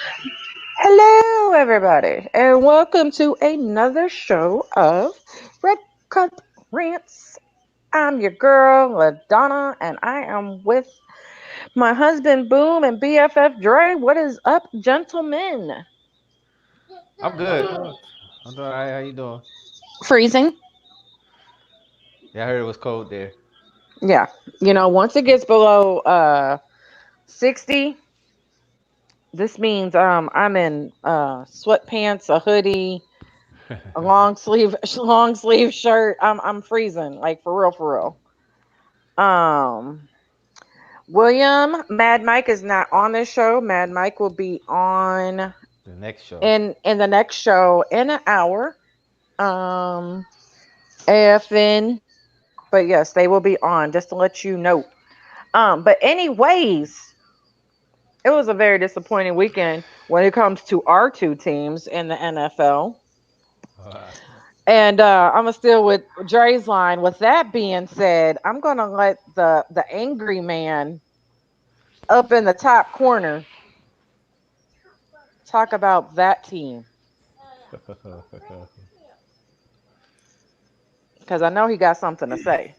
Hello, everybody, and welcome to another show of Red Cup Rants. I'm your girl, LaDonna, and I am with my husband, Boom, and BFF Dre. What is up, gentlemen? I'm good. I'm doing all right. How you doing? Freezing. Yeah, I heard it was cold there. Yeah, once it gets below 60, this means I'm in sweatpants, a hoodie, a long sleeve shirt. I'm freezing, like for real. William, Mad Mike is not on this show. Mad Mike will be on The next show. in the next show in an hour. Um, AFN, but yes, they will be on just to let you know. But anyways, it was a very disappointing weekend when it comes to our two teams in the NFL. Uh, And I'm gonna still with Dre's line. With that being said, I'm gonna let the angry man up in the top corner talk about that team because I know he got something to say.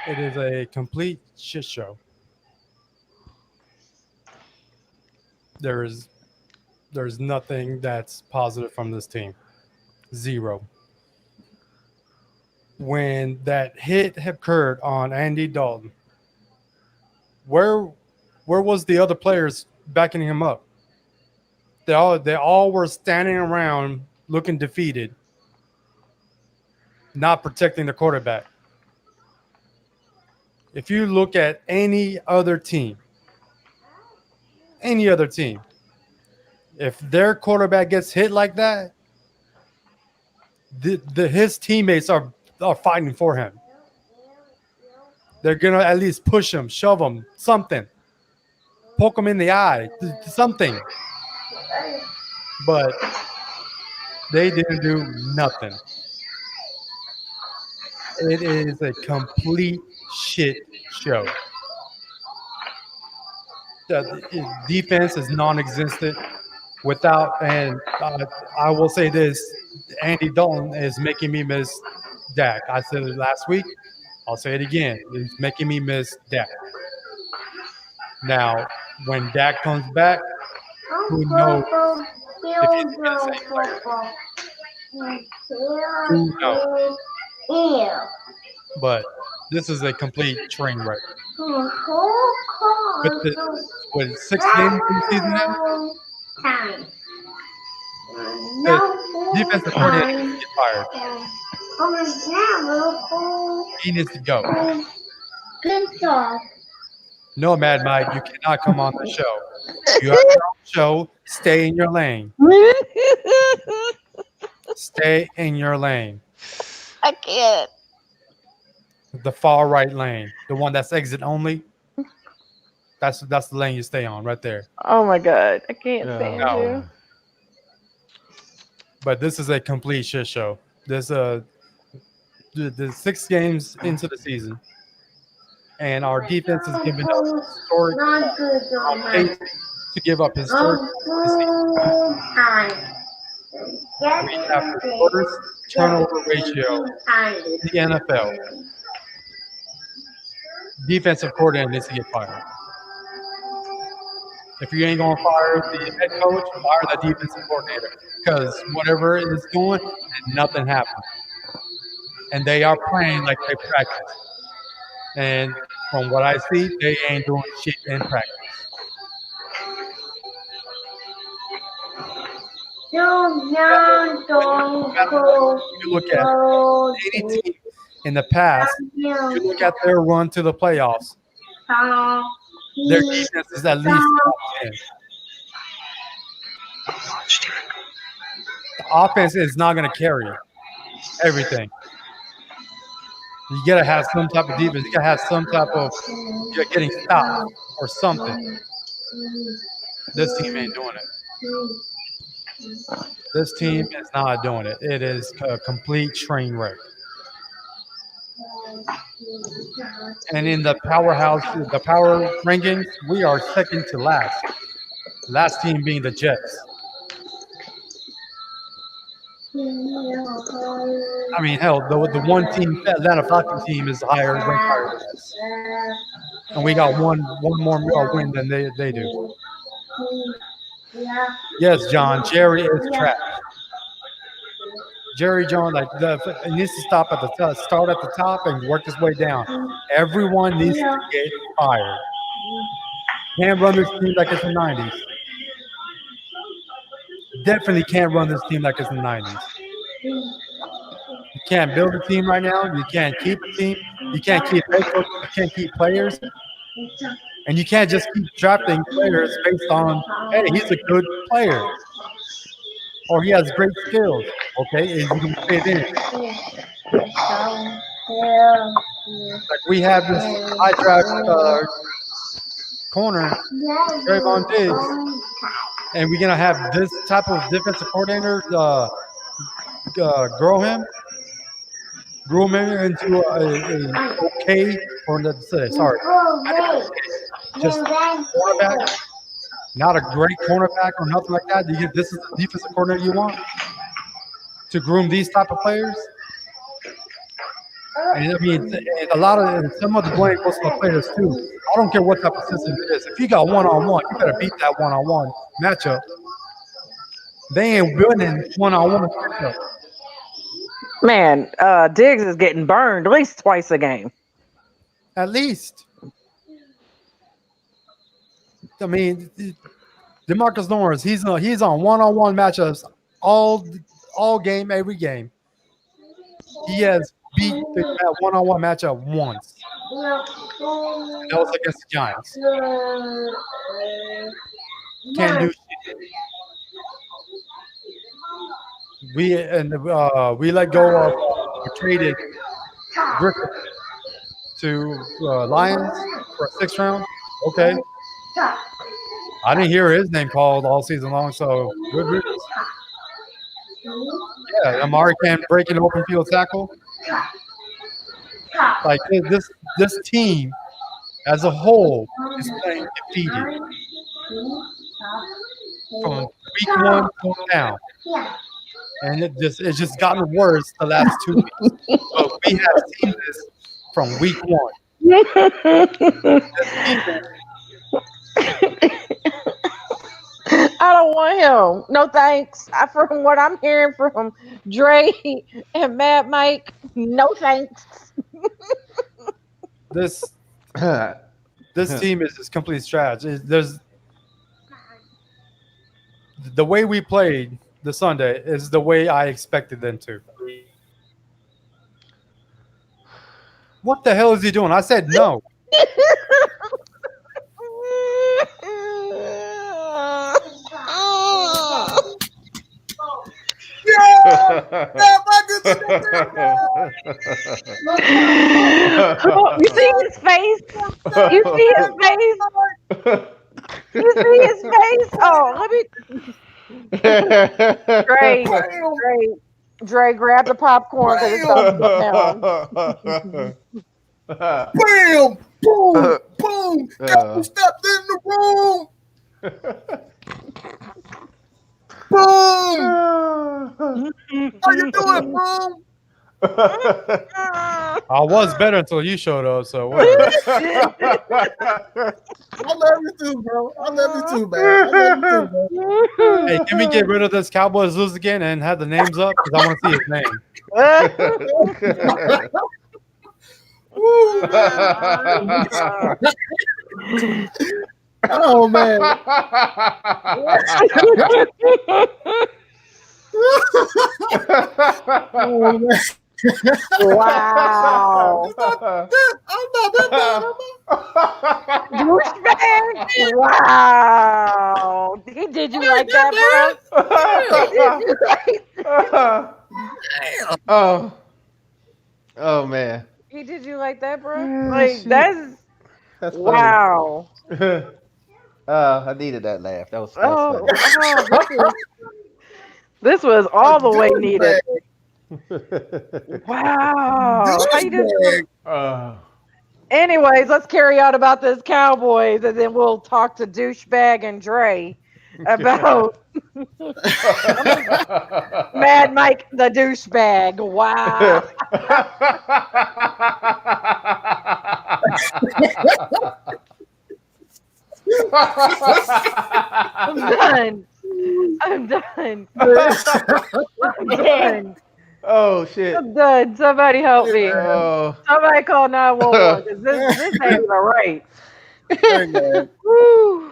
It is a complete shit show. There's there's nothing that's positive from this team. Zero. When that hit occurred on Andy Dalton, where where was the other players backing him up? They all were standing around looking defeated, not protecting the quarterback. If you look at any other team, if their quarterback gets hit like that, his teammates are fighting for him. They're gonna at least push him, shove him, something, poke him in the eye, something. But they didn't do nothing. It is a complete shit show. The defense is non-existent without, and I will say this: Andy Dalton is making me miss Dak. I said it last week. I'll say it again. He's making me miss Dak. Now, when Dak comes back, who knows if he's gonna be the same player? Who knows? But this is a complete train wreck. With the with 6 games in the season now, the defensive coordinator needs to get fired. He needs to go. No, Mad Mike, you cannot come on the show. You have your own show. Stay in your lane. Stay in your lane. I can't. The far right lane, the one that's exit only. That's the lane you stay on right there. Oh my god, I can't oh stand No, you. God. but this is a complete shit show. This the 6 games into the season, and our defense is giving up historic on pace to give up historic statistics. We have the shortest turnover ratio in the NFL. Defensive coordinator needs to get fired. If you ain't gonna fire the head coach, fire the defensive coordinator because whatever it is doing, and nothing happened. And they are playing like they practice. And from what I see, they ain't doing shit in practice. No matter what you look at, any team in the past, you look at their run to the playoffs, their defense is at least top 10. The offense is not going to carry everything. You got to have some type of defense. You got to have some type of you're getting stopped or something. This team ain't doing it. This team is not doing it. It is a complete train wreck. And in the powerhouse, the power rankings, we are second to last. Last team being the Jets. I mean, hell, the one team, the Atlanta Falcons team, is higher, ranked higher than us, and we got one more win than they do. Yes, John, Jerry is trash. Jerry Jones, like he needs to stop at the start at the top and work his way down. Everyone needs to get fired. Can't run this team like it's the '90s. Definitely can't run this team like it's the '90s. You can't build a team right now. You can't keep a team. You can't keep head coaches. You can't keep players, and you can't just keep drafting players based on, hey, he's a good player or he has great skills. Okay, is he going to fit in? Like we have this high draft corner, Trayvon Diggs, and we're gonna have this type of defensive coordinator groom him into a okay, or let's say, sorry, just cornerback, not a great cornerback or nothing like that. This is the defensive coordinator you want to groom these type of players. And I mean, and some of the blame goes to the players too. I don't care what type of system it is. If you got one-on-one, you better beat that one-on-one matchup. They ain't winning one-on-one matchup. Man, Diggs is getting burned at least twice a game. At least. I mean, DeMarcus Lawrence, he's on one-on-one matchups all game, every game. He has beat that one-on-one matchup once. And that was against the Giants. Can't do shit. We let go of we traded Griffith to Lions for a 6th round. Okay. I didn't hear his name called all season long, so good riddance. Yeah, Amari can break an open field tackle. Like this team as a whole is playing defeated from week 1 to now, and it's just gotten worse the last 2 weeks. But we have seen this from week 1. I don't want him. No thanks. From what I'm hearing from Dre and Mad Mike, no thanks. This team is just complete trash. There's the way we played the Sunday is the way I expected them to. What the hell is he doing? I said no. You see his face? You see his face? You see his face? Oh, let me. Dre, grab the popcorn because it's about to go down. Bam! Boom! Boom! Captain stepped in the room! Boom! How you doing, Boom? I was better until you showed up, so whatever. I love you too, bro. I love you too, man. I love you too, bro. Hey, can we get rid of this Cowboys lose again and have the names up? Because I want to see his name. Oh, man. Oh, man. Wow. I'm not that bad. Douchebag. Wow. He did you like that, bro? He did you like Oh. Oh man. He did you like that, bro? Yeah, Like shit. that's funny. wow. I needed that laugh. That was Oh, funny. this was all the way needed. Wow. How you doing? Anyways, let's carry on about this Cowboys, and then we'll talk to douchebag and Dre. about Mad Mike the douchebag. Wow. I'm done. I'm done. I'm done. Oh shit. I'm done. Somebody help me. Oh. Somebody call 911 because this ain't even right. Hey man, Woo.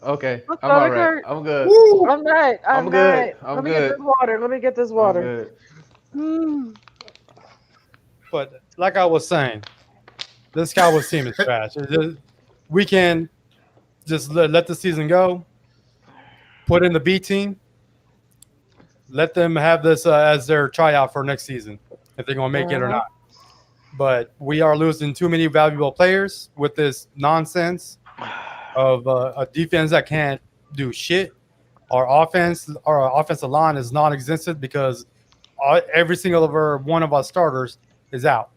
Okay, My I'm all stomach right. hurt. I'm good. woo! I'm not. I'm I'm not. good. I'm Let me get this good. water. Let me get this I'm water. good. Mm. But like I was saying, this Cowboys team is trash. We can just let the season go, put in the B team, let them have this as their tryout for next season, if they're going to make it or Mhm. not. But we are losing too many valuable players with this nonsense of a defense that can't do shit. Our offensive line is non-existent because every single one of our starters is out.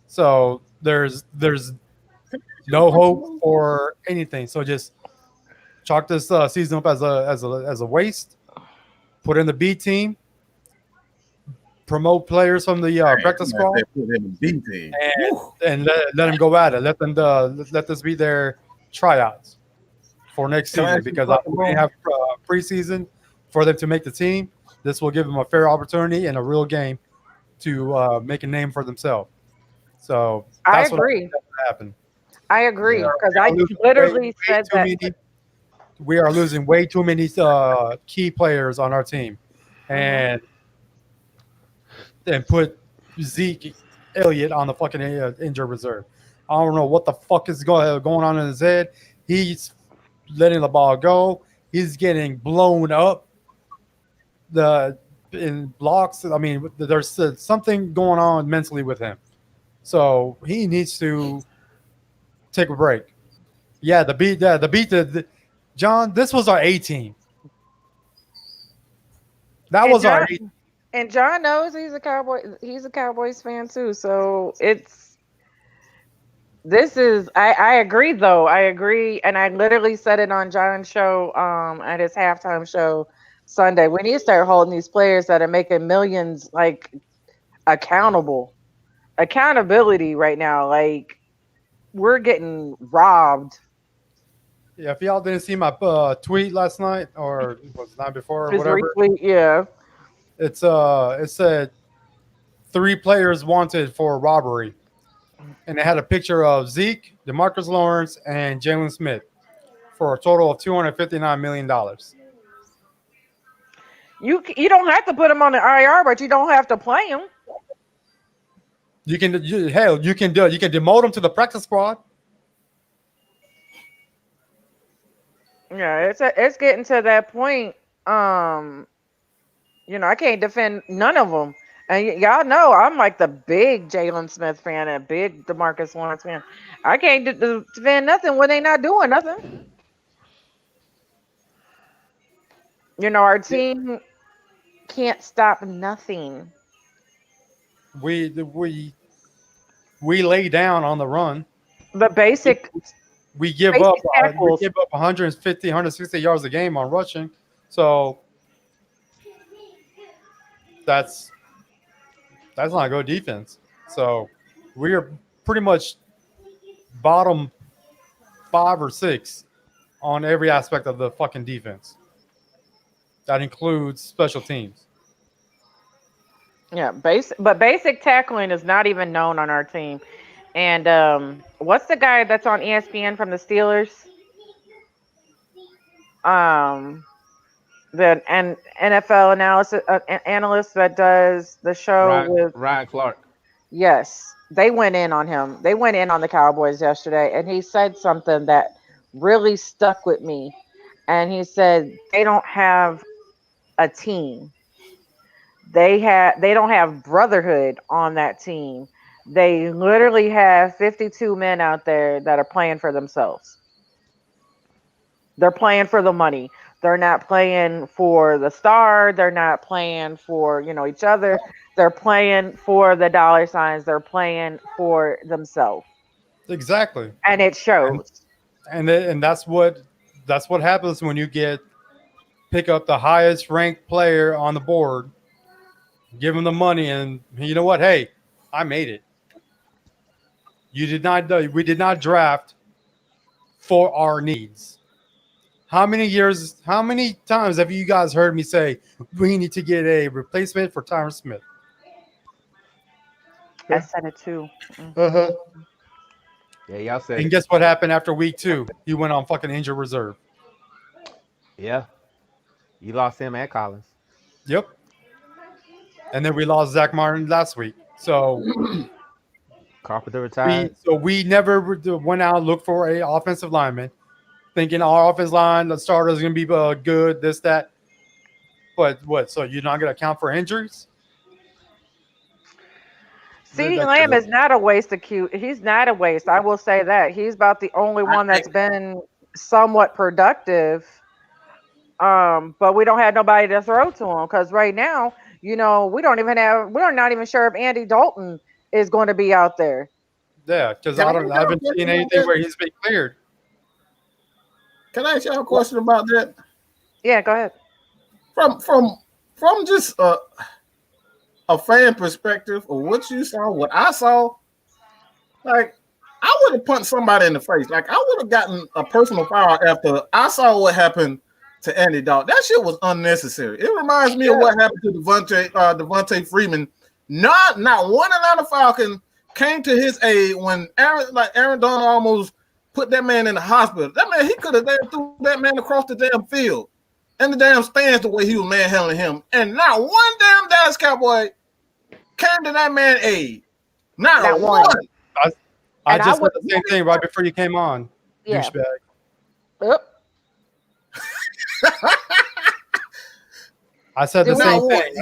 So there's no hope for anything. So just chalk this season up as a waste. Put in the B team, promote players from the Man, practice somebody squad, said put him in B team. and Woo. let them go at it. Let this be their tryouts for next Can I season ask you a because question, we bro? have preseason for them to make the team. This will give them a fair opportunity and a real game to make a name for themselves. So I that's what I think agree. that will happen. I We agree are, because we are I losing literally way said too that. many. We are losing way too many key players on our team, Mhm. and put Zeke Elliott on the fucking injured reserve. I don't know what the fuck is going on in his head. He's letting the ball go. He's getting blown up the in blocks. I mean, there's something going on mentally with him. So he needs to take a break. Yeah, the John. This was our A team. That And was our John A. and John knows he's a cowboy. He's a Cowboys fan too. So it's this is. I agree though. I agree, and I literally said it on John's show. At his halftime show Sunday. We need to start holding these players that are making millions like accountable. Accountability right now. Like we're getting robbed. Yeah, if y'all didn't see my tweet last night or was the night before or His whatever, retweet. Yeah. it said three players wanted for robbery, and it had a picture of Zeke, Demarcus Lawrence, and Jalen Smith for a total of $259 million. You don't have to put him on the IR, but you don't have to play him. Hell, you can demote them to the practice squad. Yeah, it's getting to that point. Um, I can't defend none of them. And y'all know I'm like the big Jalen Smith fan and big Demarcus Lawrence fan. I can't defend nothing when they not doing nothing. Our team can't stop nothing. We we lay down on the run. The We, basic we give up basic tackles. 150, 160 yards a game on rushing. So that's that's not good defense. So we are pretty much bottom 5 or 6 on every aspect of the fucking defense. That includes special teams. Yeah, basic tackling is not even known on our team. And what's the guy that's on ESPN from the Steelers? Um, the NFL analysis analyst that does the show with. Ryan Clark. Yes, they went in on him. They went in on the Cowboys yesterday, and he said something that really stuck with me. And he said they don't have a team. They don't have brotherhood on that team. They literally have 52 men out there that are playing for themselves. They're playing for the money. They're not playing for the star. They're not playing for, each other. They're playing for the dollar signs. They're playing for themselves. Exactly. And it And shows. and that's what that's what happens when you pick up the highest ranked player on the board, give him the money, and you know what? Hey, I made it. You did not. We did not draft for our needs. How many years? How many times have you guys heard me say we need to get a replacement for Tyron Smith? I said it too. Mm. Uh-huh. Yeah, y'all said And it. guess what happened after week 2? He went on fucking injured reserve. Yeah, you lost him and Collins. Yep. And then we lost Zach Martin last week. Carpenter retired. We never went out and looked for a offensive lineman, thinking our offensive line, the starter is going to be good, this, that. But what? So you're not going to account for injuries? CeeDee Lamb is not a waste of cute. He's not a waste. I will say that. He's about the only one that's been somewhat productive. But we don't have nobody to throw to him because right now, we're not even sure if Andy Dalton is going to be out there. Yeah, because Can I I ask y'all a haven't question seen about anything that? where he's been cleared. Can I ask y'all a question about that? Yeah, go ahead. From just a fan perspective of what you saw, what I saw, like I would have punched somebody in the face. Like I would have gotten a personal foul after I saw what happened to Andy Dalton. That shit was unnecessary. It reminds me of what happened to Devontae Freeman. Not one Atlanta Falcon came to his aid when Aaron Donald almost put that man in the hospital. That man, he could have threw that man across the damn field and the damn stands the way he was manhandling him. And not one damn Dallas Cowboy came to that man aid. Not one. I just said the same thing right before you came on, douchebag. Oop. I said the same thing.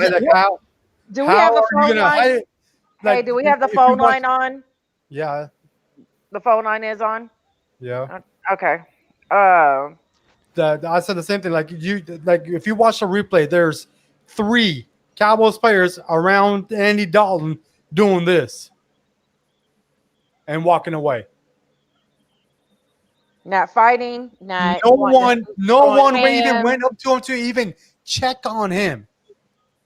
Do we have the phone line? Hey, do we have the phone line on? Yeah. The phone line is on? Yeah. Okay. I said the same thing. Like if you watch the replay, there's 3 Cowboys players around Andy Dalton doing this and walking away. Not fighting. Not no one even went up to him to even check on him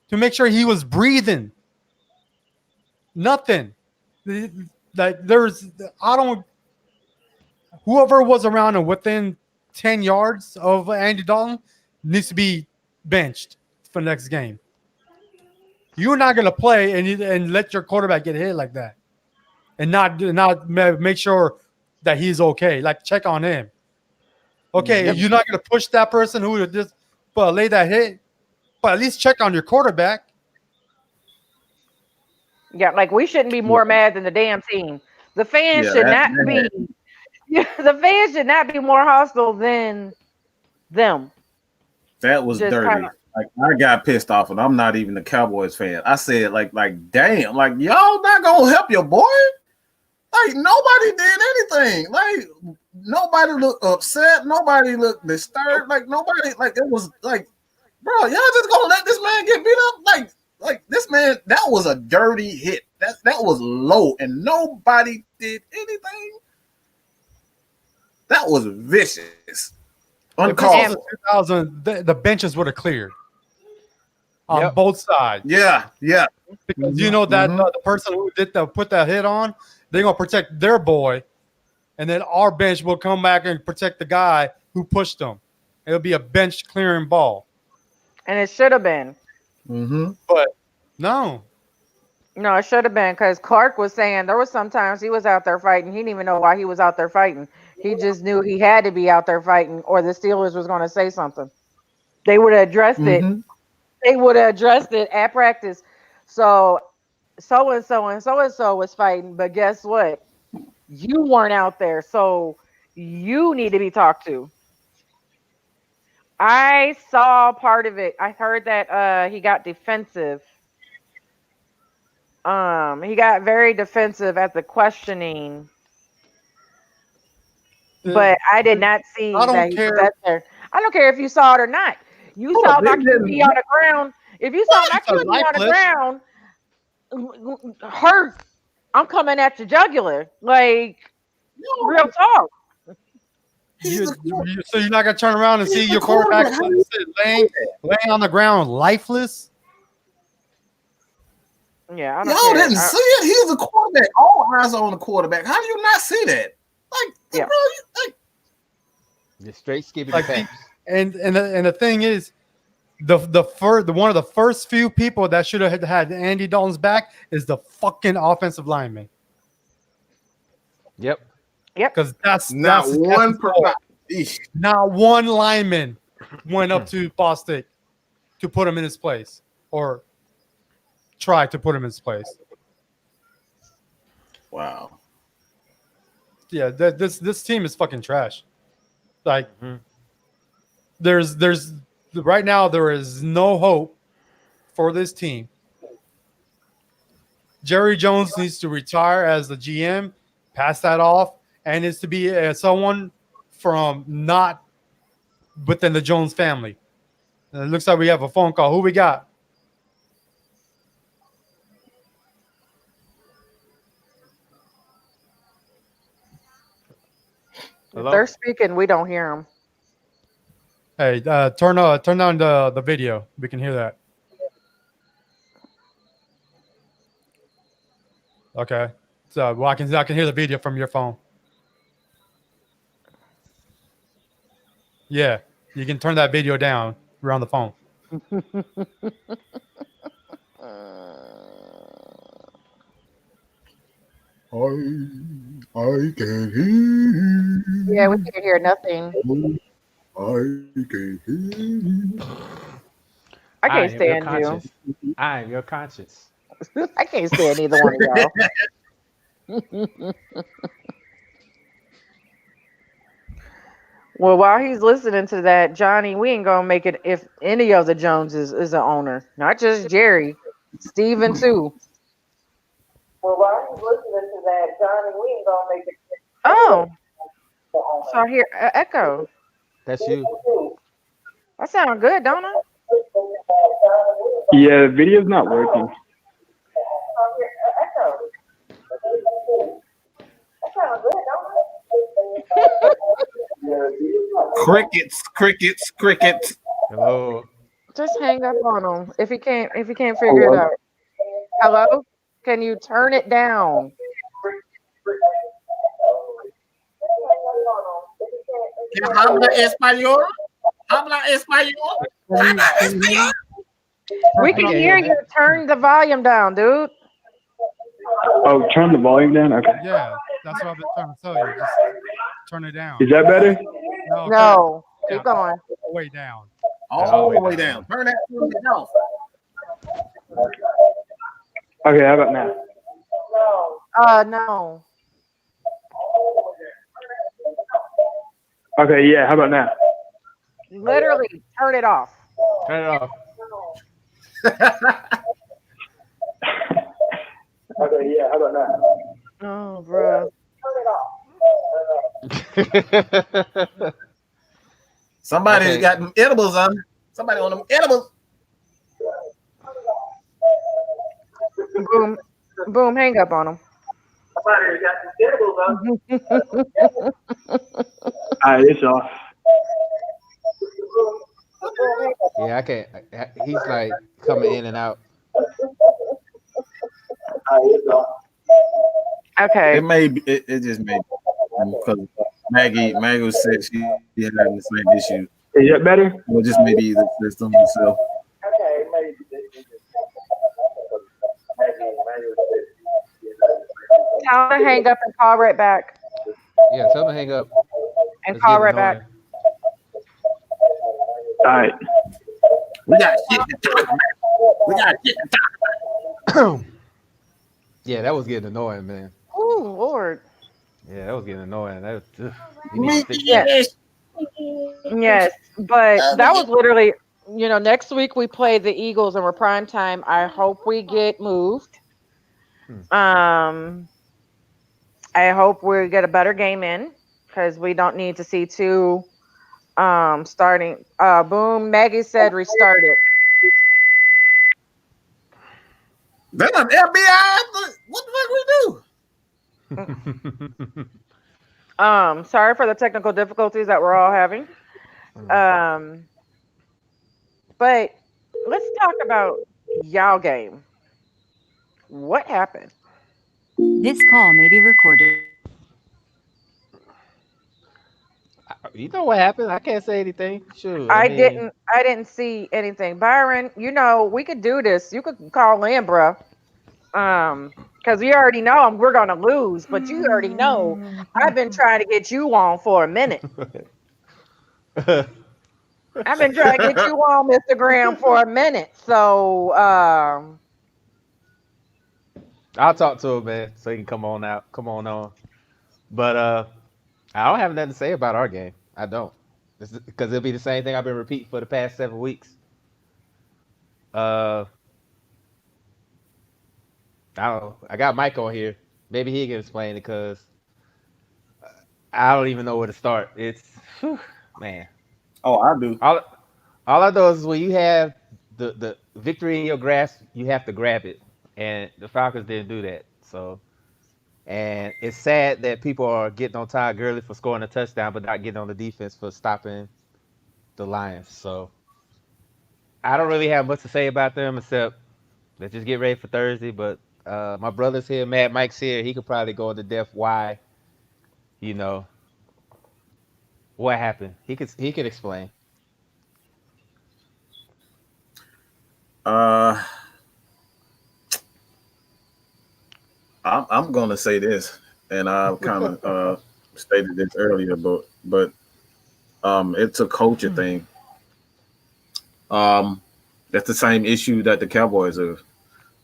to make sure he was breathing. Nothing. Whoever was around him within 10 yards of Andy Dalton needs to be benched for the next game. You're not going to play and let your quarterback get hit like that and not make sure that he's okay. Like, check on him. Okay, you're not going to push that person who just lay that hit, but at least check on your quarterback. Yeah, like we shouldn't be more mad than the damn team. The fans should not be. The fans should not be more hostile than them. That was Just dirty. Like I got pissed off, and I'm not even a Cowboys fan. I said, like, damn, like y'all not gonna help your boy. Like nobody did anything. Like nobody looked upset. Nobody looked disturbed. Like nobody. Like it was like, bro, y'all just gonna let this man get beat up? Like this man. That was a dirty hit. That was low, and nobody did anything. That was vicious. Uncalled. 2000, the benches would have cleared on both sides. Yeah. Because you know that the person who put that hit on, they're gonna protect their boy, and then our bench will come back and protect the guy who pushed them. It'll be a bench clearing ball. And it should have been. But no, it should have been because Clark was saying there was sometimes he was out there fighting. He didn't even know why he was out there fighting. He just knew he had to be out there fighting, or the Steelers was going to say something. They would have addressed it. They would have addressed it at practice. So and so was fighting, but guess what? You weren't out there, so you need to be talked to. I saw part of it. I heard that he got defensive. He got very defensive at the questioning. But I did not see that he was out there. I don't care if you saw it or not. You saw my QB on the ground. If you saw my QB on the ground, hurt, I'm coming at your jugular. Like, real talk. He's the quarterback. So you're not gonna turn around and He's see the your quarterback quarterback. How do you laying on the ground, lifeless? Yeah, I don't Y'all care. didn't see it. He's a quarterback. All eyes are on the quarterback. How do you not see that? Like, Yeah. bro, you, like, Just straight skipping Like, fast. and the thing is, the one of the first few people that should have had Andy Dalton's back is the fucking offensive lineman, Yep. because not one his fault. person. Not one lineman went up to Bostic to put him in his place or try to put him in his place. Wow. Yeah, this team is fucking trash. Like, Mhm. there's right now there is no hope for this team. Jerry Jones needs to retire as the GM, pass that off, and is to be someone from not within the Jones family. And it looks like we have a phone call. Who we got? If Hello? they're speaking, we don't hear them. Hey, turn down the video. We can hear that. Okay. So well, I can hear the video from your phone. Yeah, you can turn that video down. We're on the phone. I can hear Yeah, we you. can't hear nothing. I can hear you. I I can't am your stand you. conscience. I am your conscience. I can't stand either one of y'all. Well, while he's listening to that, Johnny, we ain't gonna make it if any of the Joneses is an owner, not just Jerry, Steven too. Well, while he's listening to that, Johnny, we ain't gonna make it. Oh, so I hear echo. That's you. That sound good, don't it? Yeah, the video's not working. Crickets, crickets, crickets. Hello. Just hang up on him if he can't figure it Hello? out. Hello, can you turn it down? Que habla español? Habla español? Habla español? We can can't hear hear you. Turn the volume down, dude. Oh, turn the volume down? Okay. Yeah, that's what I've been trying to tell you. Just turn it down. Is that better? No, No, yeah, keep going. way down. All the way down. Turn that thing off. Okay, how about now? No. Okay, yeah, how about now? Literally, turn it off. Turn it off. Okay, yeah, how about now? Oh, bro. Somebody's Okay. got them edibles on. Somebody on them edibles. Boom. Boom, hang up on him. Somebody's got them edibles on. Alright, it's off. Yeah, I can't. He's like coming in and out. Alright, it's off. Okay. It may be, it just may be because Maggie said she had the same issue. Is that better? Or just maybe the system itself. Tell him to hang up and call right back. Yeah, tell him to hang up. And It's call getting right back. annoying. Alright. We got shit to talk about. We got shit to talk about. Yeah, that was getting annoying, man. Oh, Lord. Yeah, that was getting annoying. That was, you need to fix Yeah. that. Yes, but that was literally, next week we play the Eagles and we're prime time. I hope we get moved. I hope we get a better game in because we don't need to see two starting. Boom. Maggie said restart it. They're not FBI. What the fuck we do? Sorry for the technical difficulties that we're all having. Mm. Um, but let's talk about y'all game. What happened? This call may be recorded. You know what happened? I can't say anything. Shoot, I I mean, didn't I didn't see anything. Byron, we could do this. You could call in, bro. Because you already know we're gonna lose, but you already know I've been trying to get you on for a minute. I've been trying to get you on Instagram for a minute. So I'll talk to him, man, so he can come on out, come on on. But I don't have nothing to say about our game. I don't, because it'll be the same thing I've been repeating for the past 7 weeks. Uh, I don't know. I got Mike on here. Maybe he can explain it because I don't even know where to start. It's whew, man. Oh, I do. All all I know is when you have the victory in your grasp, you have to grab it, and the Falcons didn't do that. So, and it's sad that people are getting on Todd Gurley for scoring a touchdown, but not getting on the defense for stopping the Lions. So, I don't really have much to say about them except let's just get ready for Thursday. But my brother's here, Matt Mike's here. He could probably go into depth why you know what happened. He could explain. Uh, I'm gonna say this, and I kind of stated this earlier, but it's a culture thing. Um, that's the same issue that the Cowboys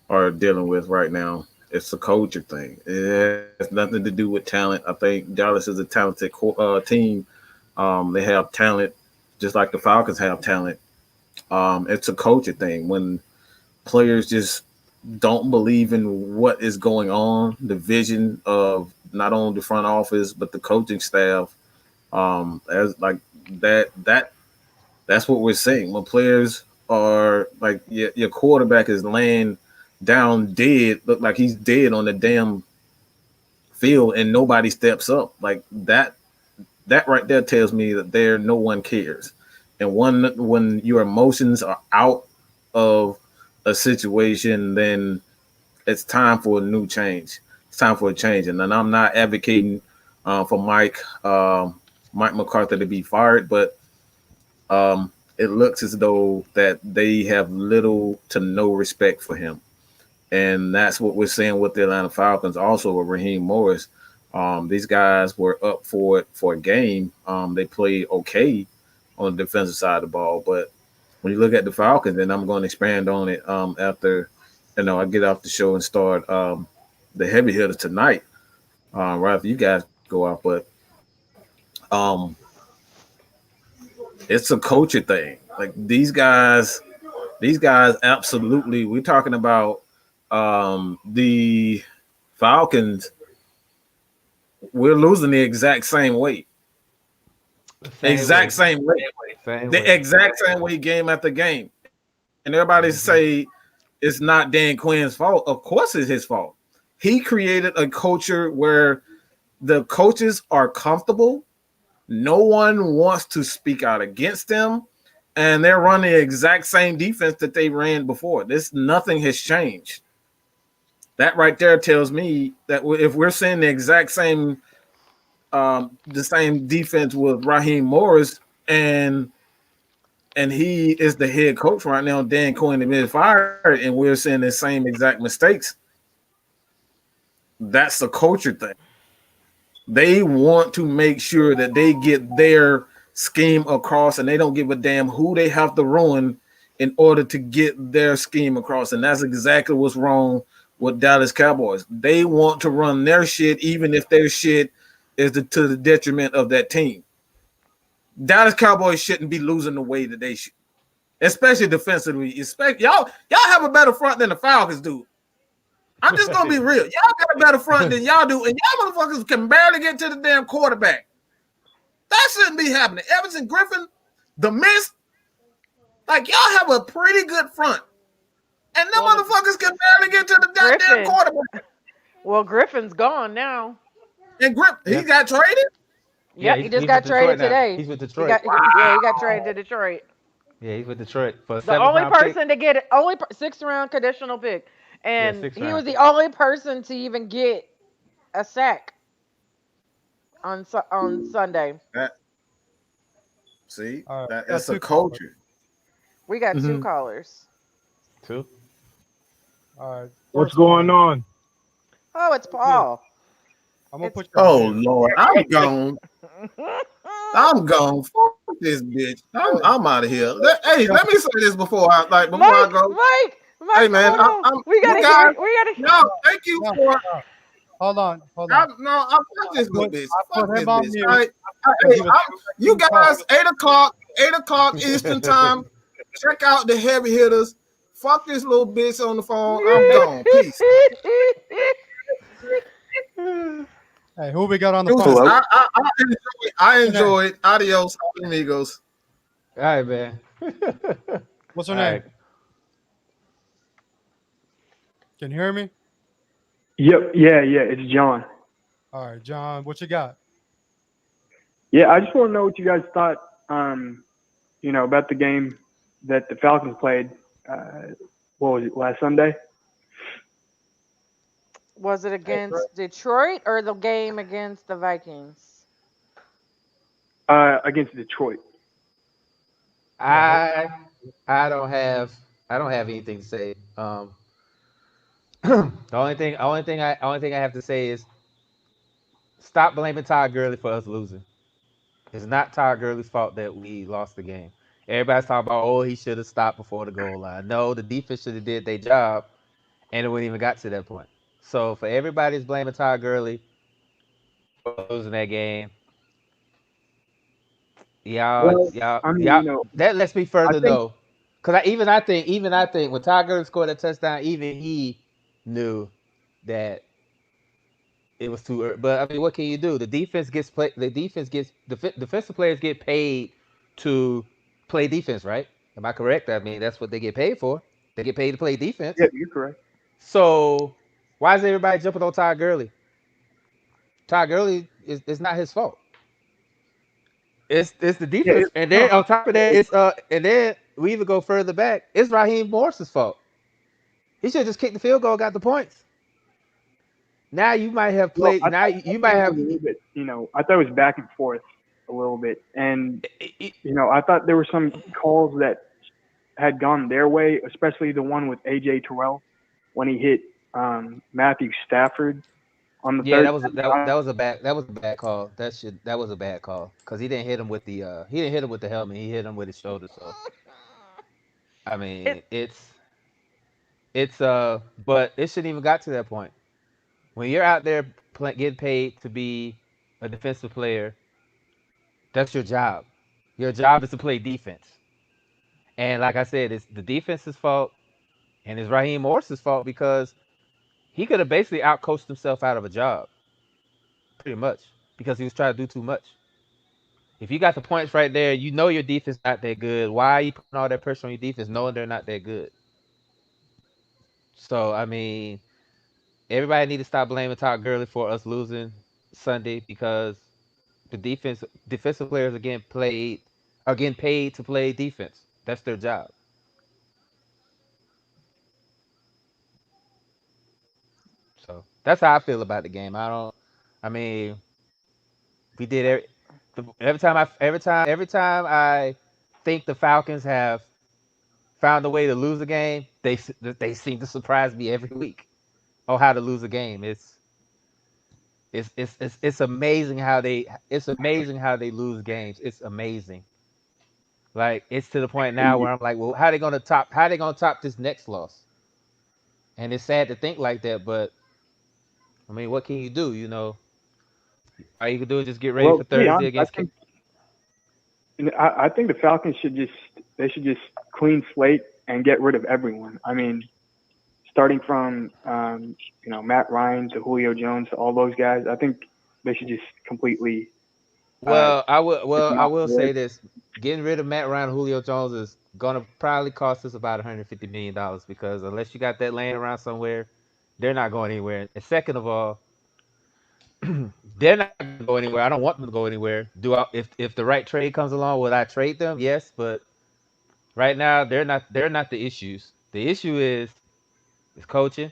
are dealing with right now. It's a culture thing. It has nothing to do with talent. I think Dallas is a talented team. They have talent, just like the Falcons have talent. It's a culture thing. When players just don't believe in what is going on, the vision of not only the front office but the coaching staff, as like that that's what we're seeing. When players are like your quarterback is laying down dead, look like he's dead on the damn field, and nobody steps up. Like that right there tells me that there no one cares. And when your emotions are out of a situation, then it's time for a new change. It's time for a change. And then I'm not advocating for Mike McCarthy to be fired, but it looks as though that they have little to no respect for him. And that's what we're seeing with the Atlanta Falcons. Also with Raheem Morris, these guys were up for it for a game. They played okay on the defensive side of the ball, but when you look at the Falcons, and I'm going to expand on it after I get off the show and start the heavy hitters tonight, right after you guys go out. But um, it's a culture thing. Like these guys absolutely. We're talking about the Falcons. We're losing the exact same way. The same Exact way. same way. Same The way. exact same way game after game. And everybody say Hmm. it's not Dan Quinn's fault. Of course it's his fault. He created a culture where the coaches are comfortable. No one wants to speak out against them. And they're running the exact same defense that they ran before. This nothing has changed. That right there tells me that if we're seeing the same defense with Raheem Morris, and he is the head coach right now, Dan Quinn has been fired, and we're seeing the same exact mistakes. That's a culture thing. They want to make sure that they get their scheme across, and they don't give a damn who they have to ruin in order to get their scheme across. And that's exactly what's wrong with Dallas Cowboys. They want to run their shit, even if their shit is to the detriment of that team. Dallas Cowboys shouldn't be losing the way that they should, especially defensively. Y'all have a better front than the Falcons do. I'm just gonna be real. Y'all got a better front than y'all do, and y'all motherfuckers can barely get to the damn quarterback. That shouldn't be happening. Evans and Griffin, the miss, like y'all have a pretty good front, and them well, motherfuckers can barely get to the goddamn Griffin. quarterback. Well, Griffin's gone now. And Grip, he Yeah. got traded. Yeah, Yep, he just he's with got Detroit traded now. today. He's with He Detroit. got yeah, he got traded to Detroit. Yeah, he's with Detroit for a The seventh only round pick. person to get it, only sixth round conditional pick, Yeah, and sixth he round. was the only person to even get a sack on Sunday. That see All right, that got it's a two callers. culture. We got two hmm callers. Two. All right, What's first going caller. on? Oh, it's Yeah, Paul. I'm gonna It's put you on Oh mute. Lord, I'm gone. I'm gone. Fuck this bitch. I'm out of here. Hey, let me say this before I go. Hey Mike, man, hold on. I'm We you gotta hear. guys. We gotta. No, thank you No, for. no. Hold on, hold on. I'm fuck this little Put bitch. I Fuck put this him on bitch. All mute right. because Hey, he was you too talk. guys, 8 o'clock Eastern time. Check out the heavy hitters. Fuck this little bitch on the phone. I'm gone. Peace. Hey, who we got on the Deuces. phone? Hello. I What's her name? enjoyed. Adios, amigos. All right, man. All What's her right. name? Can you hear me? Yep. Yeah. It's John. All right, John, what you got? Yeah, I just want to know what you guys thought. About the game that the Falcons played. Uh, what was it last Sunday? Was it against Detroit or the game against the Vikings? Against Detroit. Yeah, who? I I don't have anything to say. The only thing I have to say is stop blaming Todd Gurley for us losing. It's not Todd Gurley's fault that we lost the game. Everybody's talking about, oh, he should have stopped before the goal line. No, the defense should have did their job, and it wouldn't even got to that point. So for everybody's blaming Todd Gurley for losing that game, Well, I mean, y'all. That lets me I further think know, because even I think when Todd Gurley scored that touchdown, even he knew that it was too early. But I mean, what can you do? The defense gets play. The defense gets defensive players get paid to play defense, right? Am I correct? I mean, that's what they get paid for. They get paid to play yeah, defense. you're correct. So why is everybody jumping on Todd Gurley? Todd Gurley is not his fault. It's the Yeah, defense, and no, then on top of that, it's and then we even go further back. It's Raheem Morris's fault. He should have just kicked the field goal, got the points. Now you might have well, played. Now you I might thought it have. was a little bit. I thought it was back and forth a little bit, and it- it- I thought there were some calls that had gone their way, especially the one with AJ Terrell when he hit Matthew Stafford on the Yeah, third. that was a bad call. That was a bad call because he didn't hit him with the helmet. He hit him with his shoulder. So I It mean, it's but it shouldn't even got to that point. When you're out there getting paid to be a defensive player, that's your job. Your job is to play defense. And like I said, it's the defense's fault and it's Raheem Morris's fault because he could have basically outcoached himself out of a job, pretty much, because he was trying to do too much. If you got the points right there, you know your defense not that good. Why are you putting all that pressure on your defense knowing they're not that good? So I mean, everybody need to stop blaming Todd Gurley for us losing Sunday because the defensive players are getting paid to play defense. That's their job. So that's how I feel about the game. I mean, we did every time I think the Falcons have found a way to lose a game, they seem to surprise me every week on how to lose a game. It's amazing how they lose games. It's amazing. Like it's to the point now where I'm like, well, how they gonna top this next loss? And it's sad to think like that, but I mean, what can you do? All you can do is just get ready Well, for to be Thursday honest, against. I think the Falcons should just clean slate and get rid of everyone. I mean, starting from Matt Ryan to Julio Jones to all those guys. I think they should just completely uh, take them I off will the board. say this: getting rid of Matt Ryan, and Julio Jones is gonna probably cost us about $150 million because unless you got that laying around somewhere, they're not going anywhere. And second of all, they're not going to go anywhere. I don't want them to go anywhere. Do I? If the right trade comes along, would I trade them? Yes, but right now they're not the issues. The issue is coaching.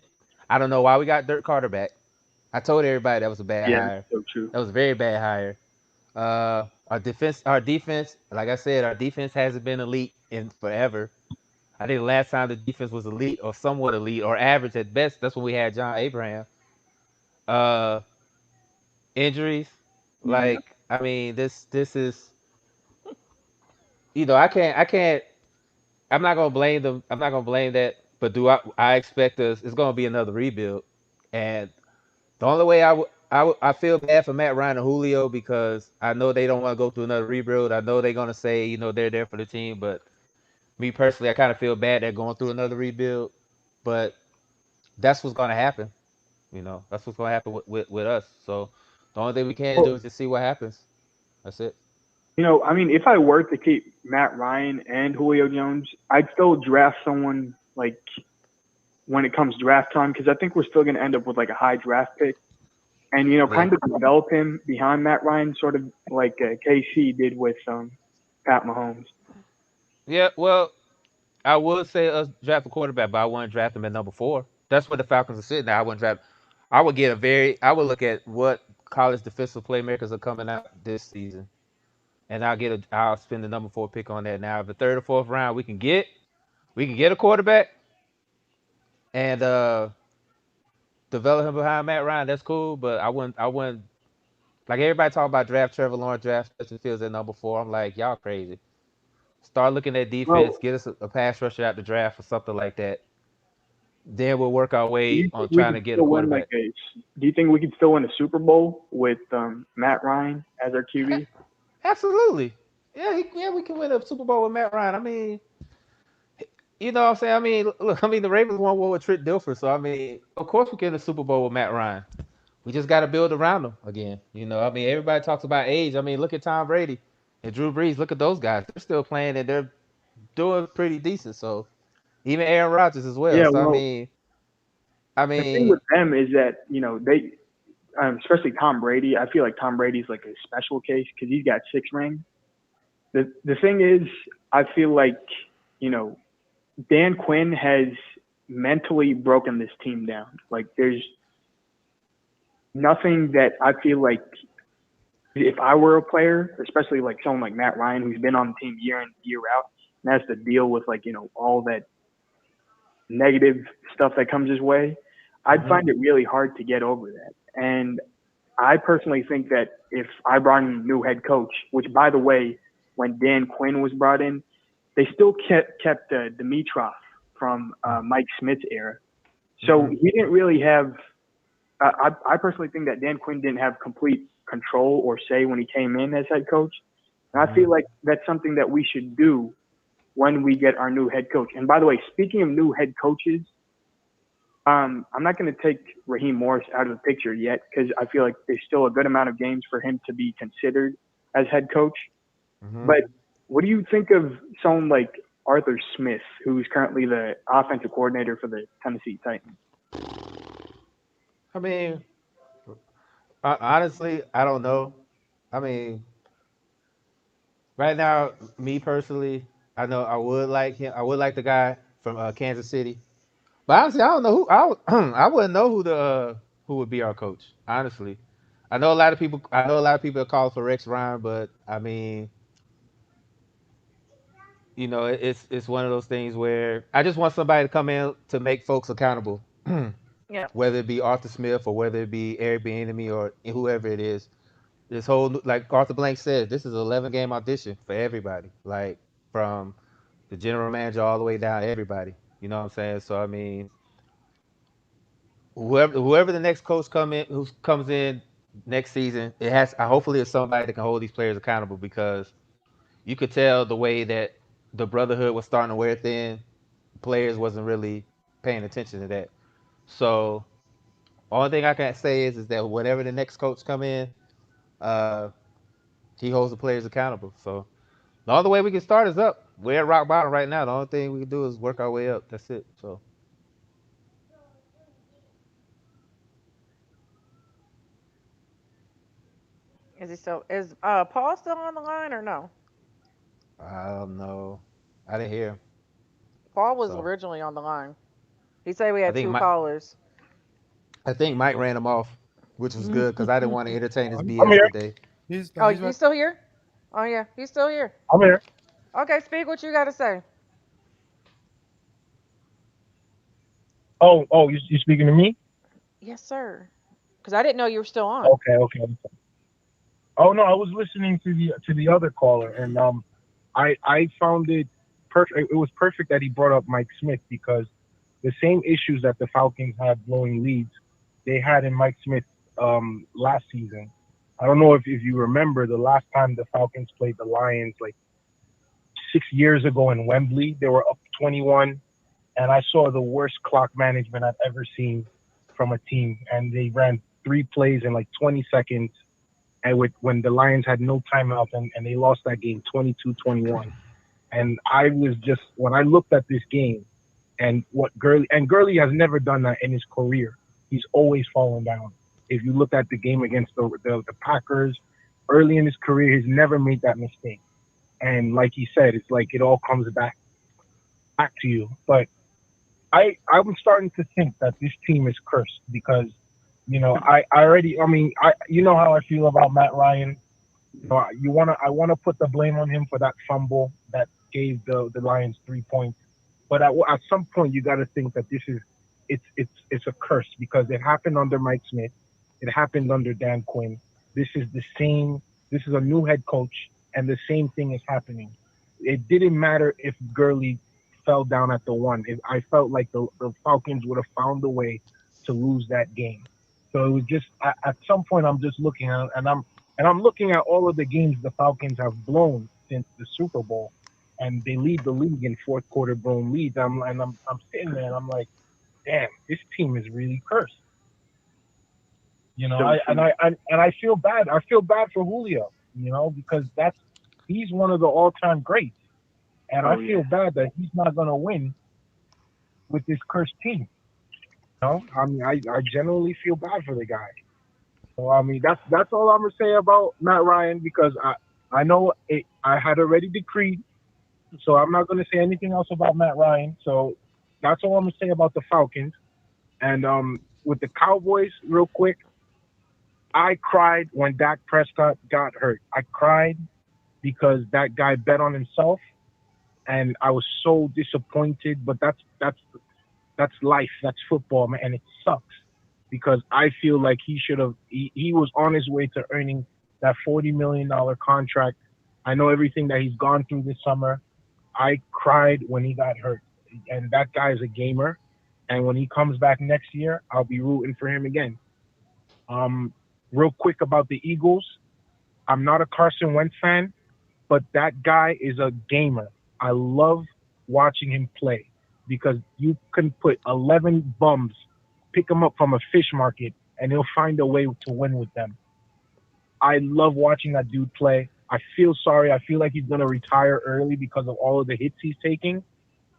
I don't know why we got Dirk Carter back. I told everybody that was a bad Yeah, hire. so true. That was a very bad hire. Our defense, like I said, our defense hasn't been elite in forever. I think the last time the defense was elite or somewhat elite or average at best, that's when we had John Abraham. Uh, Injuries, Yeah. like I mean, this is I can't. I'm not gonna blame them. I'm not gonna blame that. But do I expect us? It's gonna be another rebuild, and the only way I feel bad for Matt Ryan and Julio because I know they don't want to go through another rebuild. I know they're gonna say they're there for the team, but me personally, I kind of feel bad they're going through another rebuild. But that's what's gonna happen. That's what's gonna happen with us. So the only thing we can do Well, is just see what happens. That's it. I mean, if I were to keep Matt Ryan and Julio Jones, I'd still draft someone like when it comes draft time because I think we're still going to end up with like a high draft pick and Yeah. kind of develop him behind Matt Ryan, sort of like KC did with Pat Mahomes. Yeah. Well, I would say us draft a quarterback, but I wouldn't draft him at number 4. That's where the Falcons are sitting now. I wouldn't draft. I would get a very. I would look at what college defensive playmakers are coming out this season, and I'll spend the number 4 pick on that. Now, if the third or fourth round we can get a quarterback and develop him behind Matt Ryan. That's cool, but I wouldn't like everybody talking about draft Trevor Lawrence, draft Justin Fields at number 4. I'm like, y'all crazy. Start looking at defense. Well, Get us a pass rusher out the draft or something like that. Then we'll work our do way you on think we trying could to get a still win quarterback. do you think we could still win a Super Bowl with Matt Ryan as our QB? Absolutely. Yeah, yeah, we can win a Super Bowl with Matt Ryan. I mean, you know what I'm saying? I mean, look, I mean, the Ravens won one with Trent Dilfer, so I mean, of course we get a Super Bowl with Matt Ryan. We just got to build around him again. I mean, everybody talks about age. I mean, look at Tom Brady and Drew Brees. Look at those guys. They're still playing and they're doing pretty decent. So even Aaron Rodgers as well. Yeah, So I well, mean, I the thing mean, with them is that they, especially Tom Brady. I feel like Tom Brady's like a special case because he's got 6 rings. The thing is, I feel like you know Dan Quinn has mentally broken this team down. Like there's nothing that I feel like if I were a player, especially like someone like Matt Ryan who's been on the team year in year out and has to deal with like all that negative stuff that comes his way, I'd mhm, find it really hard to get over that. And I personally think that if I brought in a new head coach, which by the way, when Dan Quinn was brought in, they still kept Dimitrov from Mike Smith's era. So mhm, he didn't really have. I personally think that Dan Quinn didn't have complete control or say when he came in as head coach. And I mhm, feel like that's something that we should do when we get our new head coach. And by the way, speaking of new head coaches, I'm not going to take Raheem Morris out of the picture yet because I feel like there's still a good amount of games for him to be considered as head coach. mhm. But what do you think of someone like Arthur Smith, who's currently the offensive coordinator for the Tennessee Titans? I mean, honestly, I don't know. I mean, right now, me personally, I know I would like him. I would like the guy from Kansas City. But honestly, I don't know who. I wouldn't know who would be our coach. Honestly, I know a lot of people. I know a lot of people are calling for Rex Ryan, but I mean, it's one of those things where I just want somebody to come in to make folks accountable, Yeah. whether it be Arthur Smith or whether it be Eric Bieniemy or whoever it is. This whole like Arthur Blank said, this is an 11 game audition for everybody, like from the general manager all the way down everybody. You know what I'm saying? So I mean, whoever the next coach who comes in next season, it has hopefully it's somebody that can hold these players accountable because you could tell the way that the brotherhood was starting to wear thin. Players wasn't really paying attention to that. So only thing I can say is that whenever the next coach come in, uh, he holds the players accountable. So the only way we can start is up. We're at rock bottom right now. The only thing we can do is work our way up. That's it. So Is he still is Paul still on the line or no? I don't know. I didn't hear him. Paul was So originally on the line. He said we I had think two Mike. callers. I think Mike ran him off, which was good because I didn't want to entertain his I'm I'm BS here. today. Oh, he's right. he's still here? Oh yeah, he's still here. I'm here. Okay, speak what you gotta say. Oh, you speaking to me? Yes, sir. Because I didn't know you were still on. Okay. Oh no, I was listening to the other caller, and I found it perfect. It was perfect that he brought up Mike Smith because the same issues that the Falcons had blowing leads, they had in Mike Smith last season. I don't know if you remember the last time the Falcons played the Lions like 6 years ago in Wembley. They were up 21, and I saw the worst clock management I've ever seen from a team. And they ran three plays in like 20 seconds, and with when the Lions had no timeout, and they lost that game 22-21. And I was just when I looked at this game and what Gurley has never done that in his career. He's always fallen down. If you look at the game against the Packers early in his career, he's never made that mistake. And like he said, it's like it all comes back to you. But I'm starting to think that this team is cursed because I already, I mean, you know how I feel about Matt Ryan. I wanna put the blame on him for that fumble that gave the Lions 3 points. But at some point, you got to think that this is it's a curse because it happened under Mike Smith, it happened under Dan Quinn. This is the same. This is a new head coach, and the same thing is happening. It didn't matter if Gurley fell down at the one. I felt like the Falcons would have found a way to lose that game. So it was just at some point I'm just looking at and I'm looking at all of the games the Falcons have blown since the Super Bowl, and they lead the league in fourth quarter blown leads. I'm sitting there and I'm like, damn, this team is really cursed. So, so And I feel bad. I feel bad for Julio, because he's one of the all time greats, and I oh yeah. feel bad that he's not gonna win with this cursed team. I mean, I generally feel bad for the guy. So I mean, that's all I'm gonna say about Matt Ryan because I know I had already decreed, so I'm not gonna say anything else about Matt Ryan. So that's all I'm gonna say about the Falcons. And with the Cowboys, real quick, I cried when Dak Prescott got hurt. I cried because that guy bet on himself, and I was so disappointed. But that's life. That's football, man, and it sucks because I feel like he should have. He was on his way to earning that $40 million contract. I know everything that he's gone through this summer. I cried when he got hurt, and that guy is a gamer. And when he comes back next year, I'll be rooting for him again. Um, Real quick about the Eagles, I'm not a Carson Wentz fan, but that guy is a gamer. I love watching him play because you can put 11 bums, pick them up from a fish market, and he'll find a way to win with them. I love watching that dude play. I feel sorry. I feel like he's going to retire early because of all of the hits he's taking.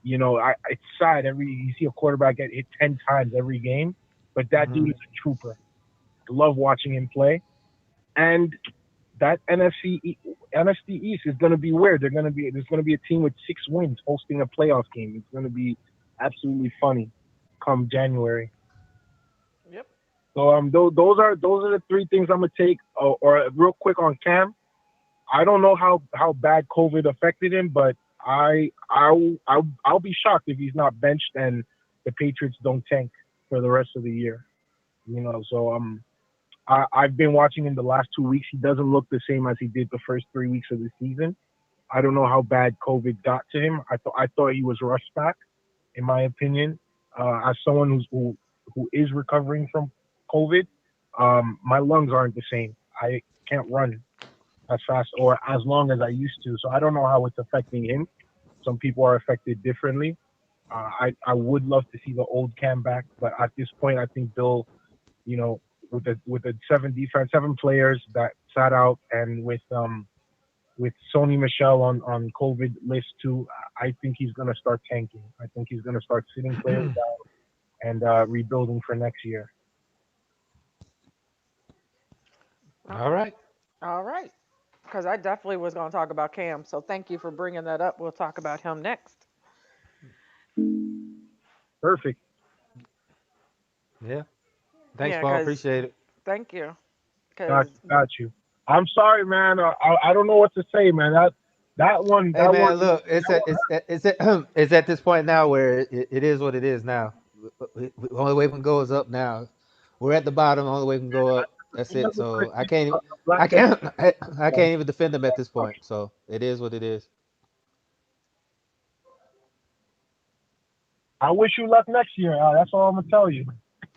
It's sad. You see a quarterback get hit 10 times every game, but that dude Hmm. is a trooper. I love watching him play. And that NFC East is going to be weird. There's going to be a team with 6 wins hosting a playoff game. It's going to be absolutely funny come January. Yep. So those are the three things I'm gonna take. Or real quick on Cam, I don't know how bad COVID affected him, but I'll be shocked if he's not benched and the Patriots don't tank for the rest of the year. So I've been watching him the last 2 weeks. He doesn't look the same as he did the first 3 weeks of the season. I don't know how bad COVID got to him. I thought he was rushed back, in my opinion. As someone who is recovering from COVID, my lungs aren't the same. I can't run as fast or as long as I used to. So I don't know how it's affecting him. Some people are affected differently. I would love to see the old Cam back, but at this point, I think Bill, you know, with the seven players that sat out, and with Sony Michelle on COVID list too, I think he's gonna start tanking. I think he's gonna start sitting players down and rebuilding for next year. All Okay. right. All right. Because I definitely was going to talk about Cam. So thank you for bringing that up. We'll talk about him next. Perfect. Yeah. Thanks, Yeah, Paul. because Appreciate it. thank you. Got Because, you. Got you. I'm sorry, man. I don't know what to say, man. That one Hey that one man, look, that one it's at it's at this point now where it is what it is now. The only way we can go is up now. We're at the bottom. The only way we can go up. That's hurt. it. Never put So I can't a black I man can't I down. can't even defend them at this point. So it is what it is. I wish you luck next year. That's all I'm gonna tell you.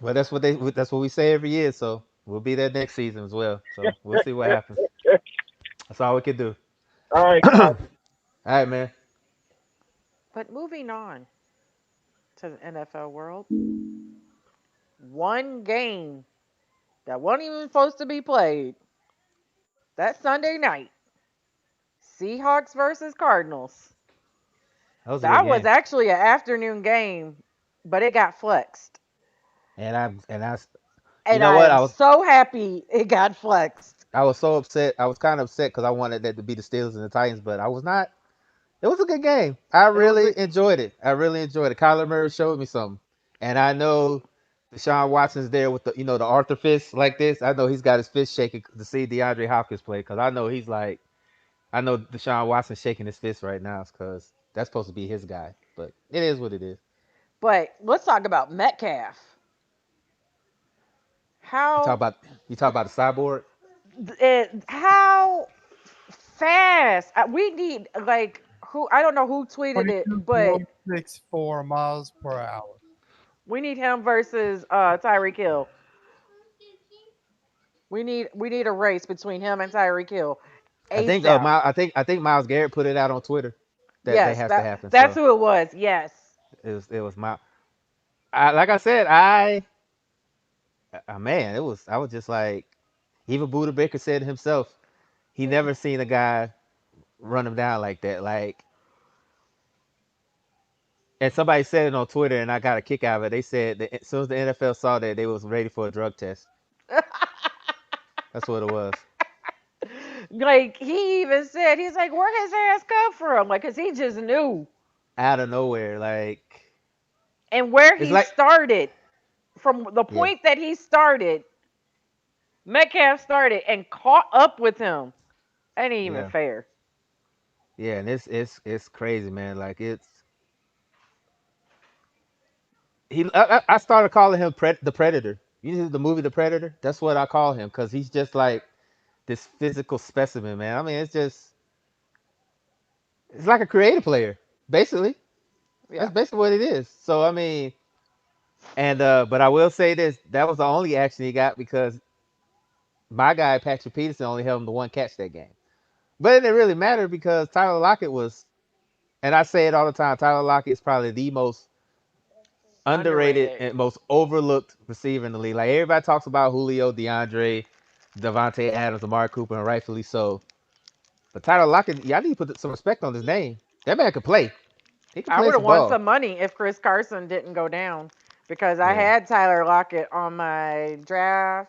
Well, that's what we say every year. So we'll be there next season as well. So we'll see what happens. That's all we can do. All right, All guys. right, man. but moving on to the NFL world, one game that wasn't even supposed to be played that Sunday night, Seahawks versus Cardinals. That was a good That was game. actually an afternoon game, but it got flexed. And you And know I what? am so happy it got flexed. I was so upset. I was kind of upset because I wanted that to be the Steelers and the Titans, but I was not. It was a good game. I It was a really enjoyed it. I really enjoyed it. Kyler Murray showed me something, and I know Deshaun Watson's there with the Arthur fist like this. I know he's got his fist shaking to see DeAndre Hopkins play because I know he's like I know Deshaun Watson shaking his fist right now because that's supposed to be his guy. But it is what it is. But let's talk about Metcalf. You talk How about you talk about the cyborg. how fast we need like who I don't know who tweeted it, but 22.64 miles per hour. we need him versus Tyreek Hill. We need a race between him and Tyreek Hill ASAP. I think Miles Garrett put it out on Twitter that Yes, has to happen. that's So who it was. Yes. it was my like I said man, I was just like, even Buda Baker said himself, he never seen a guy run him down like that. Like, and somebody said it on Twitter, and I got a kick out of it. They said that as soon as the NFL saw that, they was ready for a drug test. That's what it was. Like he even said, he's like, where his ass come from? Like, cause he just knew, Out of nowhere, like and where it's he like, started, from the yeah, point that he started, Metcalf started and caught up with him. That ain't even yeah, fair. yeah, and it's crazy, man. Like I started calling him the Predator. You know the movie The Predator? That's what I call him because he's just like this physical specimen, man. I mean, it's like a creative player, basically. That's Yeah, basically what it is. So I mean, and but I will say this: that was the only action he got because my guy Patrick Peterson only held him to one catch that game. But it didn't really matter because Tyler Lockett was, and I say it all the time. Tyler Lockett is probably the most underrated underrated. and most overlooked receiver in the league. Like everybody talks about Julio, DeAndre, Devontae Adams, Amari Cooper, and rightfully so. But Tyler Lockett, y'all need to put some respect on his name. That man can play. He can I play would have some won ball. some money if Chris Carson didn't go down because I Yeah, had Tyler Lockett on my DraftKings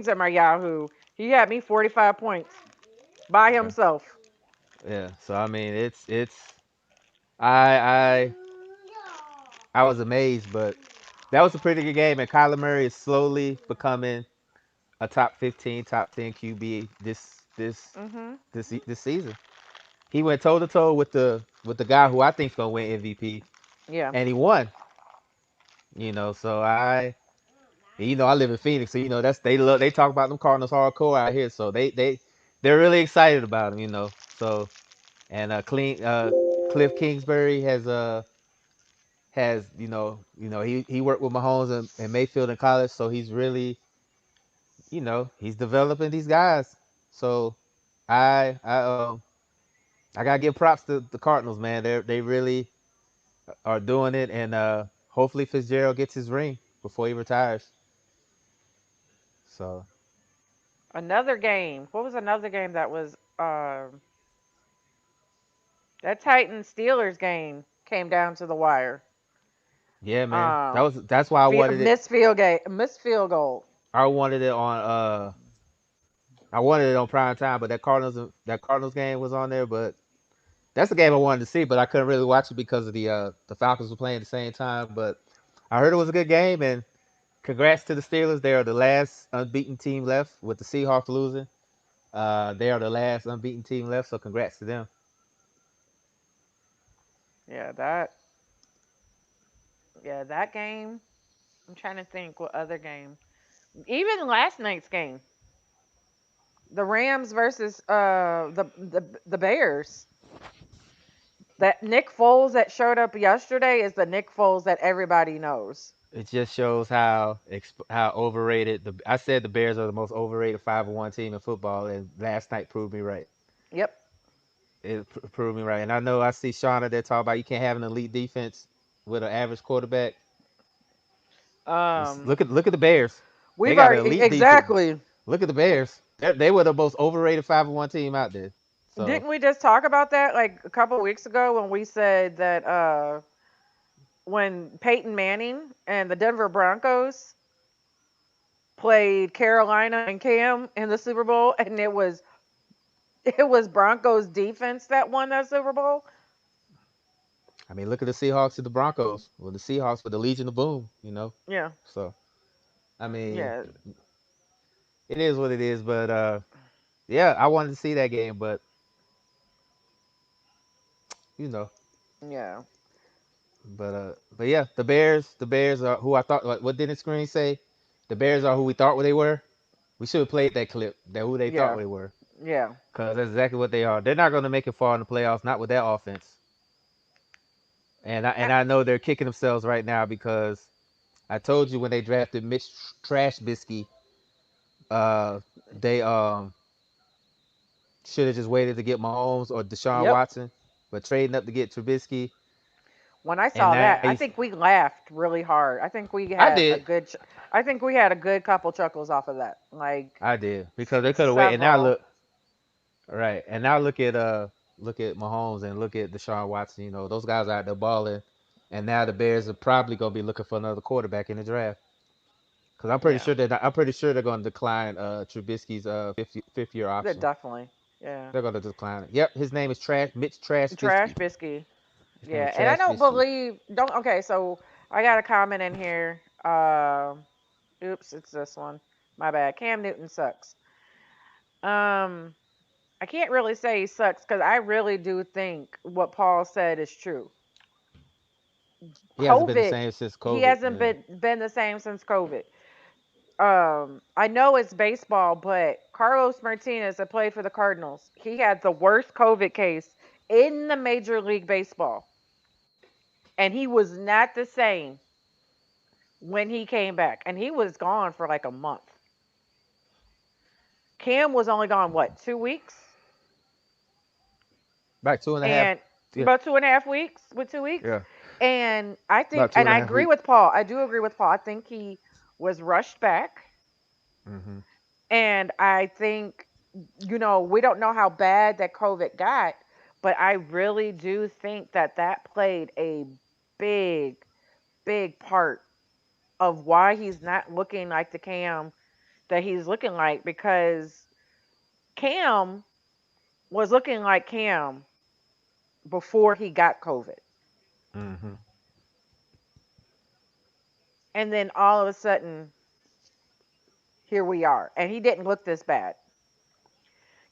and my Yahoo. He had me 45 points by okay. himself. Yeah. So I mean, I I was amazed, but that was a pretty good game. And Kyler Murray is slowly becoming a top 15, top 10 QB Mhm. this season. He went toe to toe with the guy who I think is gonna win MVP, Yeah. and he won. So I live in Phoenix, so that's they talk about them Cardinals hardcore out here, so they're really excited about him. So and Cliff Kingsbury has he worked with Mahomes and Mayfield in college, so he's really he's developing these guys. So I I um I gotta give props to the Cardinals, man. They really are doing it, and hopefully Fitzgerald gets his ring before he retires. So Another game. What was another game that was that Titans Steelers game came down to the wire. yeah, man, Um that's why I wanted it. missed field goal. I wanted it on I wanted it on prime time, but that Cardinals game was on there. But that's the game I wanted to see, but I couldn't really watch it because of the Falcons were playing at the same time. But I heard it was a good game, and congrats to the Steelers. They are the last unbeaten team left with the Seahawks losing. They are the last unbeaten team left, so congrats to them. Yeah, that game. I'm trying to think what other game. Even last night's game, the Rams versus the Bears. That Nick Foles that showed up yesterday is the Nick Foles that everybody knows. It just shows how overrated the. I said the Bears are the most overrated 5-1 team in football, and last night proved me right. Yep. It proved me right, and I know I see Shauna there talking about you can't have an elite defense with an average quarterback. Um, Look at the Bears. They we've got an already elite defense. exactly. Look at the Bears. They were the most overrated 5-1 team out there. So Didn't we just talk about that like a couple weeks ago when we said that when Peyton Manning and the Denver Broncos played Carolina and Cam in the Super Bowl, and it was Broncos defense that won that Super Bowl. I mean, look at the Seahawks and the Broncos. Well, the Seahawks with the Legion of Boom, you know. Yeah, So I mean, yeah, it is what it is. But yeah, I wanted to see that game, but you know, yeah. but yeah, the Bears are who I thought. What did the screen say? The Bears are who we thought they were. We should have played that clip. That who they thought Yeah, they were, yeah. because that's exactly what they are. They're not going to make it far in the playoffs, not with that offense. And I I, and I know they're kicking themselves right now because I told you when they drafted Mitch Trash Bisky, uh, they should have just waited to get Mahomes or Deshaun yep. Watson, but trading up to get Trubisky, When I and saw now that, I he's. think we laughed really hard. I think we I had a did, good. I think we had a good couple chuckles off of that. Like I did because they could have waited. And now several. look, right, and now look at Mahomes and look at Deshaun Watson. You know those guys out there balling, and now the Bears are probably gonna be looking for another quarterback in the draft. Because I'm pretty Yeah, sure they're not, I'm pretty sure they're going to decline Trubisky's fifth year that option. definitely. Yeah, They're going to decline it. Yep, his name is Mitch Trash trash Fisky. biscuit. His name is Yeah, and I Trash don't Fisky. believe. Don't. Okay, so I got a comment in here. Oops, it's this one. My bad. Cam Newton sucks. Um, I can't really say he sucks because I really do think what Paul said is true. He hasn't been the COVID, same since he COVID. hasn't Yeah. been the same since COVID. I know it's baseball, but Carlos Martinez that played for the Cardinals, he had the worst COVID case in the Major League Baseball, and he was not the same when he came back, and he was gone for like a month. Cam was only gone what 2 weeks, About 2.5. and Yeah. about 2.5 weeks with 2 weeks. Yeah. And I think, About two and and a I half agree weeks. with Paul. I do agree with Paul. I think he was rushed back, Hmm. and I think we don't know how bad that COVID got, but I really do think that that played a big, big part of why he's not looking like the Cam that he's looking like because Cam was looking like Cam before he got COVID. Hmm. And then all of a sudden, here we are. And he didn't look this bad.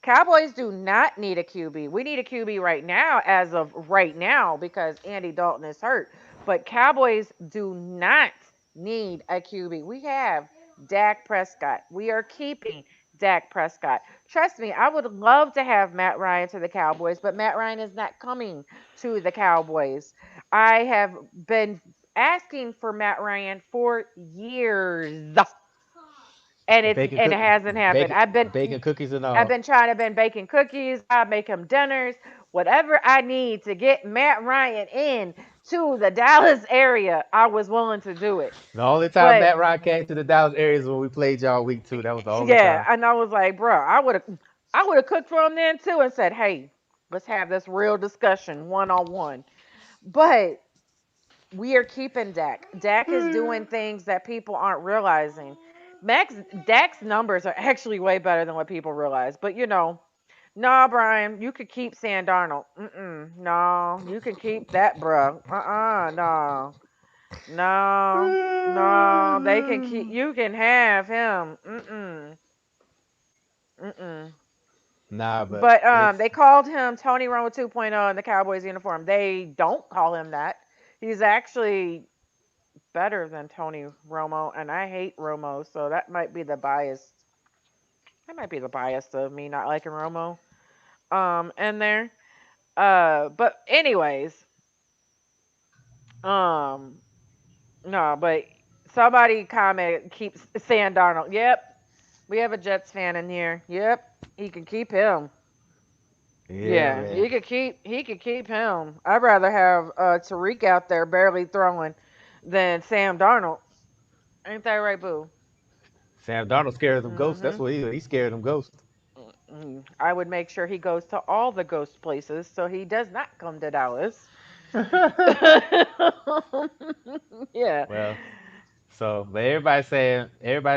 Cowboys do not need a QB. We need a QB right now, as of right now, because Andy Dalton is hurt. But Cowboys do not need a QB. We have Dak Prescott. We are keeping Dak Prescott. Trust me, I would love to have Matt Ryan to the Cowboys, but Matt Ryan is not coming to the Cowboys. I have been asking for Matt Ryan for years, and Bacon it cook, hasn't happened. bacon, bacon cookies and I've all. been trying to been baking cookies. I make him dinners, whatever I need to get Matt Ryan in to the Dallas area. I was willing to do it, The only time but Matt Ryan came to the Dallas area is when we played y'all week 2. That was the only yeah, time. and I was like, bro, I would have cooked for him then too, and said, hey, let's have this real discussion 1-on-1. But we are keeping Dak. Dak is doing things that people aren't realizing. Max Dak's numbers are actually way better than what people realize. But no, Brian, you could keep Sam Darnold. No, you can keep that, bro. No, no, no. They can keep. You can have him. Mm-mm. Nah, but But it's they called him Tony Romo 2.0 in the Cowboys uniform. They don't call him that. He's actually better than Tony Romo, and I hate Romo, so that might be the bias. That might be the bias of me not liking Romo. In there. But anyways, um, no, but somebody commented keeps saying Darnold. Yep, we have a Jets fan in here. Yep, he can keep him. yeah, Yeah, man. he could keep him. I'd rather have Tariq out there barely throwing than Sam Darnold. Ain't that right, Boo? Sam Donald scared of them ghosts. That's Mm-hmm. what he is. He's scared of them ghosts. I would make sure he goes to all the ghost places so he does not come to Dallas. Yeah. Well, so but everybody's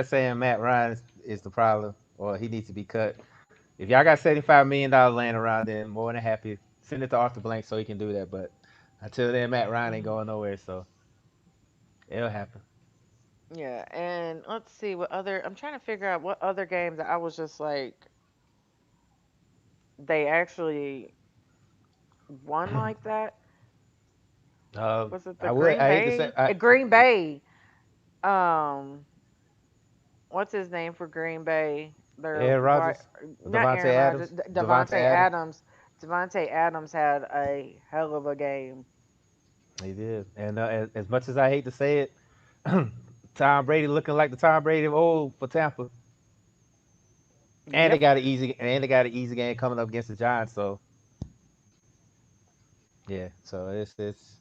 saying Matt Ryan is the problem, or he needs to be cut. If y'all got $75 million laying around, then more than happy send it to Arthur Blank so he can do that. But until then, Matt Ryan ain't going nowhere, so it'll happen. Yeah, and let's see what other. I'm trying to figure out what other games that I was just like they actually won like that. Was it the Green I hate to say Bay? Green Bay. Um, what's his name for Green Bay? Their Aaron wide, Rodgers, not Devontae Aaron Rodgers. Adams, Devontae Devontae Adams. Adams. Devontae Adams had a hell of a game. He did, and as much as I hate to say it, Tom Brady looking like the Tom Brady of old for Tampa, and Yep. they got an easy game coming up against the Giants. So yeah, so it's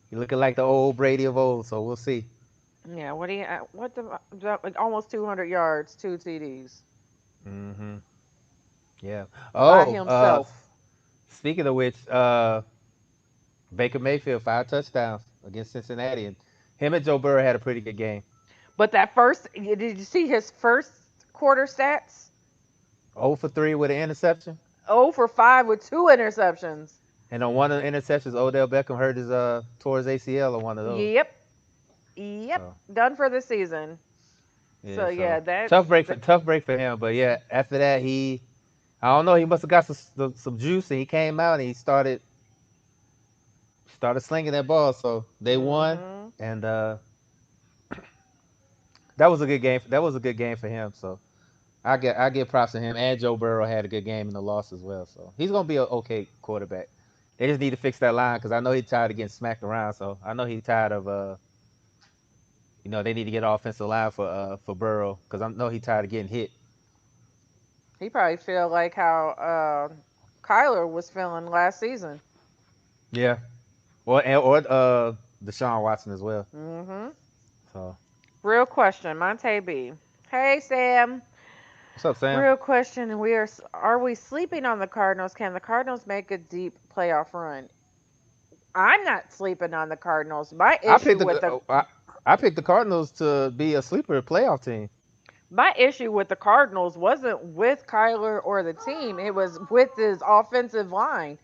he looking like the old Brady of old. So we'll see. Yeah. What like almost 200 yards, two TDs Hmm. Yeah. by Oh, himself. speaking of which, Baker Mayfield 5 touchdowns against Cincinnati, and him and Joe Burrow had a pretty good game. But did you see his first quarter stats? 0 for 3 with an interception, 0 for 5 with two interceptions. and on one of the interceptions, Odell Beckham hurt his tore his ACL on one of those. Yep. Yep. So Done for the season. yeah, So yeah, so that's tough break for him. But yeah, after that I don't know, he must have got some juice, and he came out and he started slinging that ball. So they won, mhm. and that was a good game. That was a good game for him. So I give props to him. And Joe Burrow had a good game in the loss as well. So he's gonna be an okay quarterback. They just need to fix that line because I know he's tired of getting smacked around. So I know he's tired of they need to get an offensive line for Burrow because I know he's tired of getting hit. He probably feel like how Kyler was feeling last season. Yeah. Or Deshaun Watson as well. Mhm. So Real question, Monte B. Hey Sam. what's up, Sam? Real question. Are we sleeping on the Cardinals? Can the Cardinals make a deep playoff run? I'm not sleeping on the Cardinals. My I issue picked with the the I picked the Cardinals to be a sleeper playoff team. my issue with the Cardinals wasn't with Kyler or the team. It was with his offensive line.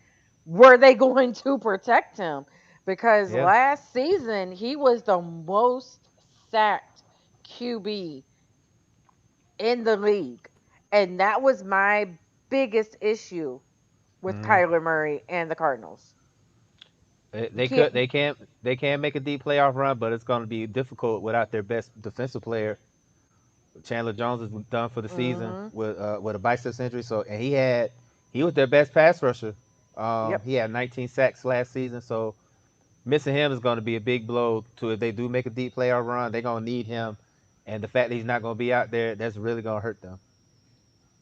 Were they going to protect him? Because Yeah. last season he was the most sacked QB in the league. And that was my biggest issue with Hmm. Kyler Murray and the Cardinals. You They could can't. they can make a deep playoff run, but it's going to be difficult without their best defensive player. Chandler Jones is done for the season Mhm. with a biceps injury. So and he was their best pass rusher. Yep. He had 19 sacks last season. So missing him is going to be a big blow to if they do make a deep playoff run. They're going to need him, and the fact that he's not going to be out there, that's really going to hurt them.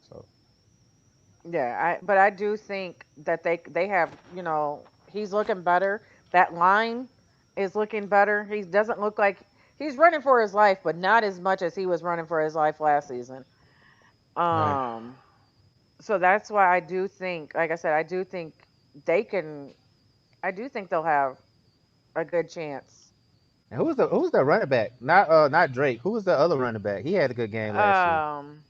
So Yeah, but I do think that they have, he's looking better. That line is looking better. He doesn't look like he's running for his life, but not as much as he was running for his life last season. right. Um, so that's why I do think, like I said, they can I do think they'll have a good chance. And who was the running back? Not Drake. Who was the other running back? He had a good game last year. Um.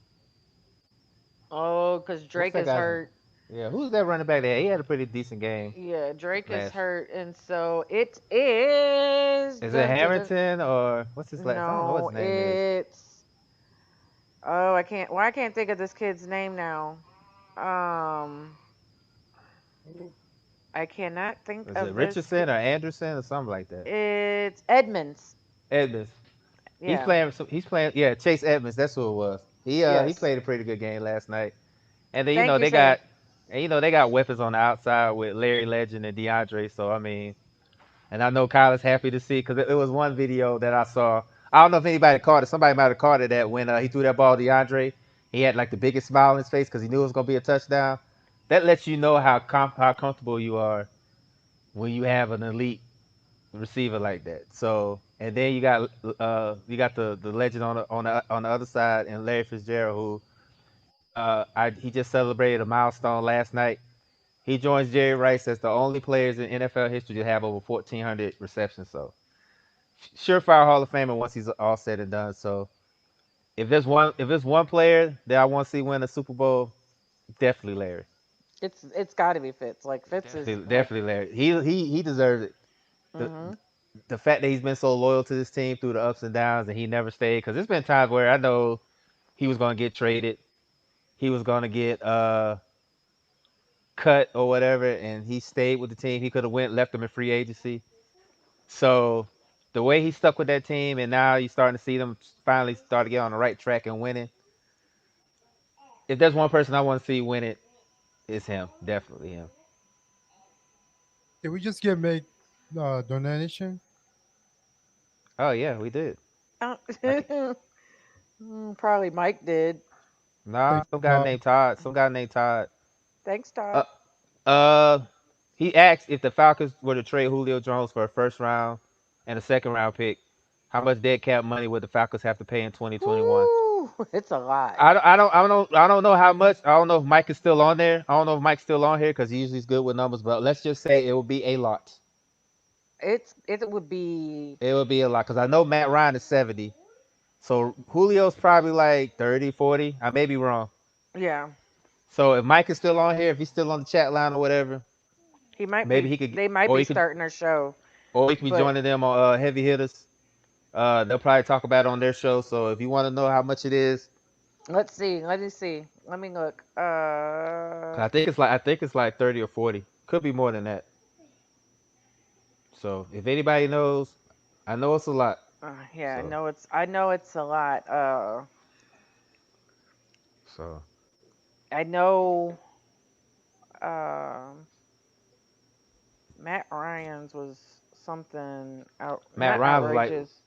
Oh, because What's Drake that is guy's? hurt. Yeah, who's that running back there? He had a pretty decent game Yeah, Drake is last. hurt, and so it is. Is it Dun, dun, dun. Harrington or what's his last? I don't know what No, his name is. it's. Oh, I can't. Well, I can't think of this kid's name now. Um, I cannot think Is it of this kid. Richardson or Anderson or something like that? It's Edmonds. Edmonds. He's Yeah. playing. He's playing. Yeah, Chase Edmonds. That's who it was. He Yes. played a pretty good game last night. And then Thank you, they Sam. got, and they got weapons on the outside with Larry Legend and DeAndre. So I mean, and I know Kyle is happy to see because it was one video that I saw. I don't know if anybody caught it. Somebody might have caught it that when he threw that ball to DeAndre, he had like the biggest smile on his face because he knew it was gonna be a touchdown. That lets you know how comfortable you are when you have an elite receiver like that. So and then you got the legend on the other side and Larry Fitzgerald who he just celebrated a milestone last night. He joins Jerry Rice as the only players in NFL history to have over 1,400 receptions. So surefire Hall of Famer once he's all said and done. So if there's one player that I want to see win a Super Bowl, definitely Larry. It's got to be Fitz. Like Fitz is like. Definitely Larry. He deserves it. The Mhm. the fact that he's been so loyal to this team through the ups and downs and he never stayed because there's been times where I know he was gonna get traded, he was gonna get cut or whatever, and he stayed with the team. He could have went left him in free agency. So the way he stuck with that team, and now you're starting to see them finally start to get on the right track and winning. If there's one person I want to see win it, it's him. Definitely him. Did we just get make donation? Oh yeah, we did. Uh, I can, Probably Mike did. nah, Thank some you, guy Todd. named Todd. Some guy named Todd. Thanks, Uh, Todd. uh, he asked if the Falcons were to trade Julio Jones for a first round and a second round pick, how much dead cap money would the Falcons have to pay in 2021? Woo! It's a lot. I don't know how much. I don't know if Mike is still on there. I don't know if Mike's still on here because he usually is good with numbers. But let's just say it will be a lot. It would be. It will be a lot because I know Matt Ryan is 70. So Julio's probably like 30, 40. I may be wrong. Yeah. So if Mike is still on here, if he's still on the chat line or whatever, He might maybe be. he could, They might or be he could, starting their show, or he could be but joining them on Heavy Hitters. They'll probably talk about it on their show. So if you want to know how much it is, let's see. Let me see. Let me look. 'cause I think it's like 30 or 40. Could be more than that. So if anybody knows, I know it's a lot. Yeah. I So know it's. I know it's a lot. so I know. Um. Matt Ryan's was something out. Matt Not Rhymes was like outrageous.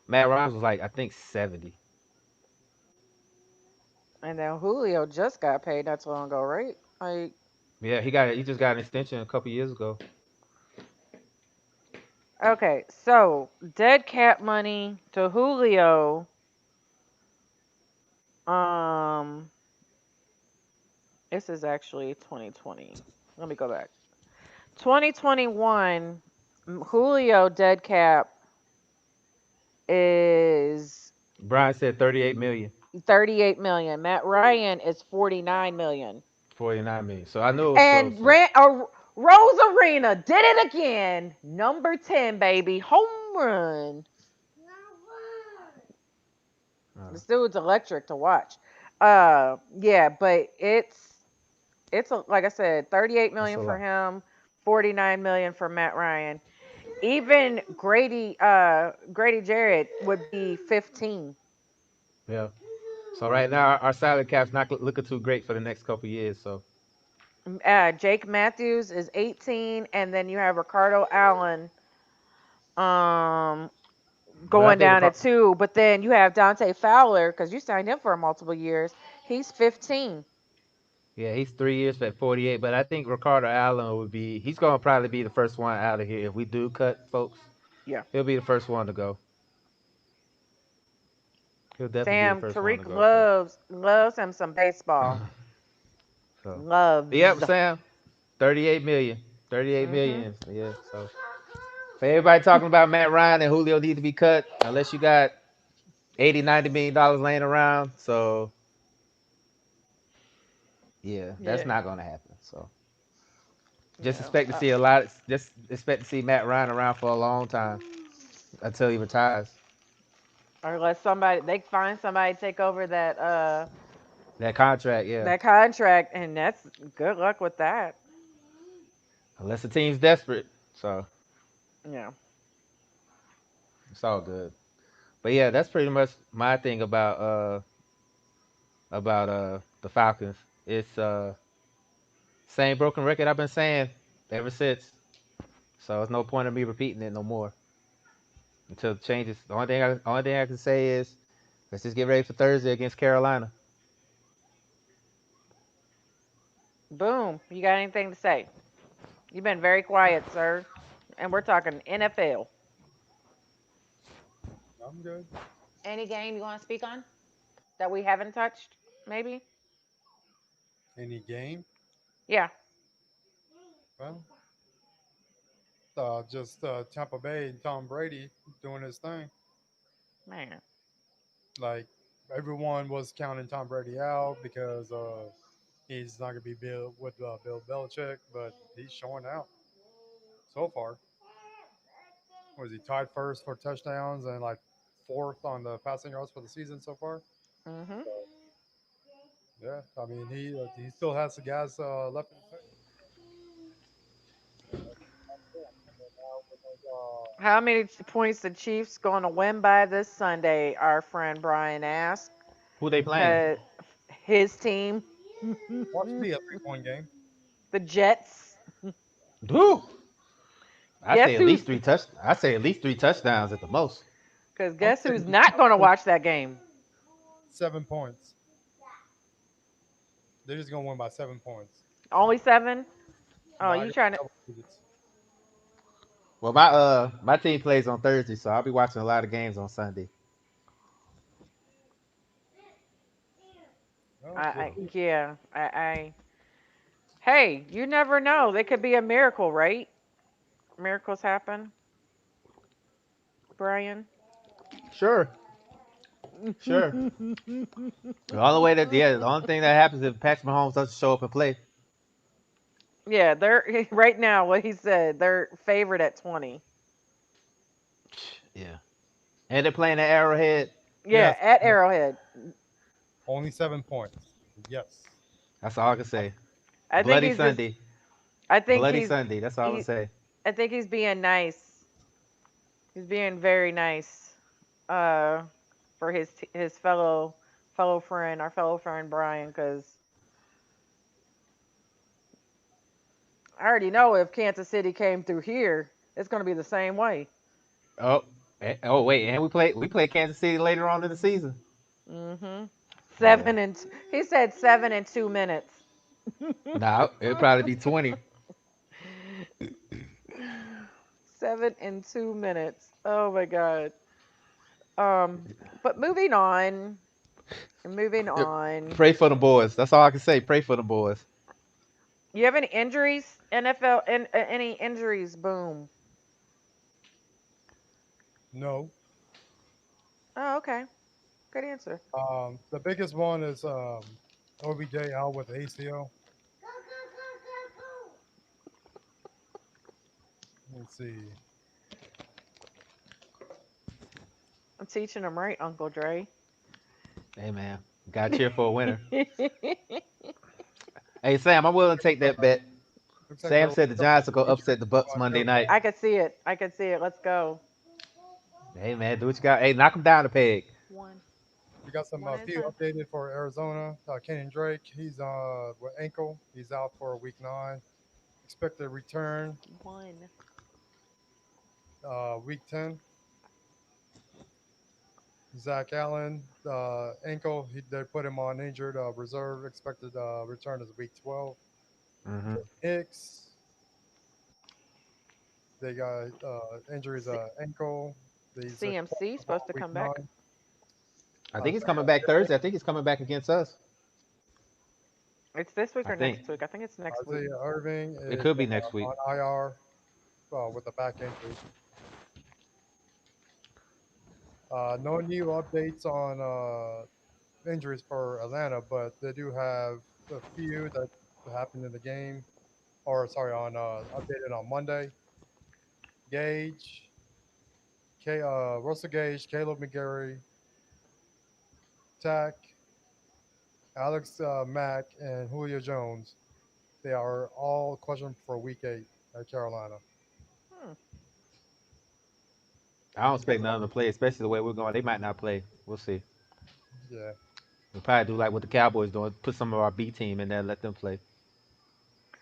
Matt Rhymes was like I think 70. And then Julio just got paid not too long ago, right? Like. Yeah, he just got an extension a couple years ago. Okay. So dead cat money to Julio. Um. This is actually 2020. Let me go back. 2021, Julio dead cap is Brian said 38 million, 38 million. Matt Ryan is 49 million. 49 million. So I knew it was close. And So Rose Arena did it again. Number 10, baby. Home run. This dude's electric to watch. Yeah, but like I said, 38 that's a million for lot. him, 49 million for Matt Ryan. Even Grady Jarrett would be 15. Yeah. So right now our salary cap's not looking too great for the next couple years. So Jake Matthews is 18, and then you have Ricardo Allen um but I going think down at 2, but then you have Dante Fowler because you signed him for multiple years. He's 15. yeah, he's 3 years at 48. But I think Ricardo Allen would be he's gonna probably be the first one out of here if we do cut folks. Yeah. He'll be the first one to go. He'll definitely be the Sam first one Tariq to go. So loves him some baseball. so Loves. yep, Sam. 38 million. 38 Mhm. million. Yeah. So For everybody talking about Matt Ryan and Julio need to be cut, unless you got 80, $90 million laying around. So yeah, that's Yeah. not gonna happen. So just Yeah. expect to see a lot. Just expect to see Matt Ryan around for a long time until he retires. Or unless somebody they find somebody to take over That contract, yeah. that contract, and that's good luck with that. Unless the team's desperate. So Yeah. it's all good. But yeah, that's pretty much my thing about the Falcons. It's same broken record I've been saying ever since. So there's no point in me repeating it no more until it changes. The only thing I can say is let's just get ready for Thursday against Carolina. Boom. You got anything to say? You've been very quiet, sir. And we're talking NFL. I'm good. Any game you want to speak on that we haven't touched? Maybe. Any game? Yeah. Well, just Tampa Bay and Tom Brady doing his thing. Man. Like everyone was counting Tom Brady out because he's not gonna be with Bill Belichick, but he's showing out so far. Was he tied first for touchdowns and like fourth on the passing yards for the season so far? Mhm. So yeah, I mean he still has the gas left in the tank. And then now with those, How many points the Chiefs going to win by this Sunday? Our friend Brian asked. Who they playing? Cause his team, watch be a 3 point game. the Jets. Who? I say Guess at least who's? three touch. I say at least three touchdowns at the most. Cause I'm guess who's saying not going to watch that game? 7 points. They're just gonna win by 7 points. Only 7. Oh, Not you gonna trying be to? double digits. Well, my team plays on Thursday, so I'll be watching a lot of games on Sunday. Oh, we'll see. Yeah. Hey, you never know. They could be a miracle, right? Miracles happen, Brian. Sure, sure. The only thing that happens if Patrick Mahomes doesn't show up and play. Yeah, they're right now. What he said, they're favored at 20. Yeah, and they're playing at Arrowhead. Yeah, Yes, at Arrowhead. only 7 points. Yes. That's all I can say. I think Bloody he's just. Sunday, I think bloody he's. Sunday. That's all I'm gonna He. say. I think he's being nice. He's being very nice. Uh, for his fellow friend, our fellow friend Brian, because I already know if Kansas City came through here, it's going to be the same way. Oh, oh wait, and we play Kansas City later on in the season. Mhm. Yeah, He said 7 in 2 minutes. nah, it'll probably be 20. 7 in 2 minutes. Oh my god. Um, but moving on. Moving Yep. on. Pray for the boys. That's all I can say. Pray for the boys. You have any injuries? NFL and any injuries? Boom. No. Oh, okay. Good answer. The biggest one is OBJ out with ACL. Let's see. I'm teaching them right, Uncle Dre. Hey man, gotta cheer for a winner. Hey Sam, I'm willing to take that bet. Looks like Sam they'll said the pick up Giants will go Patriots upset the Bucks Monday night. I could see it. I could see it. Let's go. Hey man, do what you got. Hey, knock them down a peg. One. We got some One at a few time. updated for Arizona. Kenyon Drake, he's with ankle. He's out for week 9. Expected return One. week 10. Zach Allen, ankle. They put him on injured reserve. Expected return is week 12. Mm-hmm. Hicks, they got injuries C- ankle. He's CMC questionable supposed to week come back. 9. I think he's So they coming got back Thursday. I think he's coming back against us. It's this week I or think next week? I think it's next week. Isaiah Irving it is could be next week. on IR with a back injury. No new updates on injuries for Atlanta, but they do have a few that happened in the game, or sorry, on updated on Monday. Gage, Russell Gage, Caleb McGarry, Tack, Alex Mack, and Julio Jones. They are all questionable for Week 8 at Carolina. Hmm. I don't expect none of them to play, especially the way we're going. They might not play. We'll see. Yeah. We'll probably do like what the Cowboys doing, put some of our B team in there, let them play.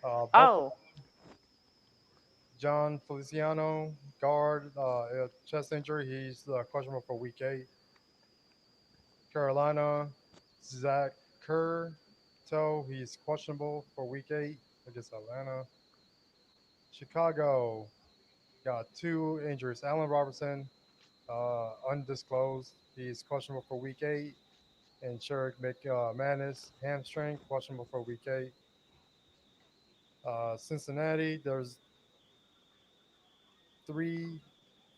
Buffalo, Oh, John Feliciano, guard, chest injury. He's questionable for Week 8. Carolina, Zach Kerr, toe. He's questionable for Week 8 against Atlanta. Chicago got two injuries. Allen Robertson, undisclosed. He's questionable for Week 8. And Sherrick McManus, hamstring, questionable for Week 8. Cincinnati, there's three,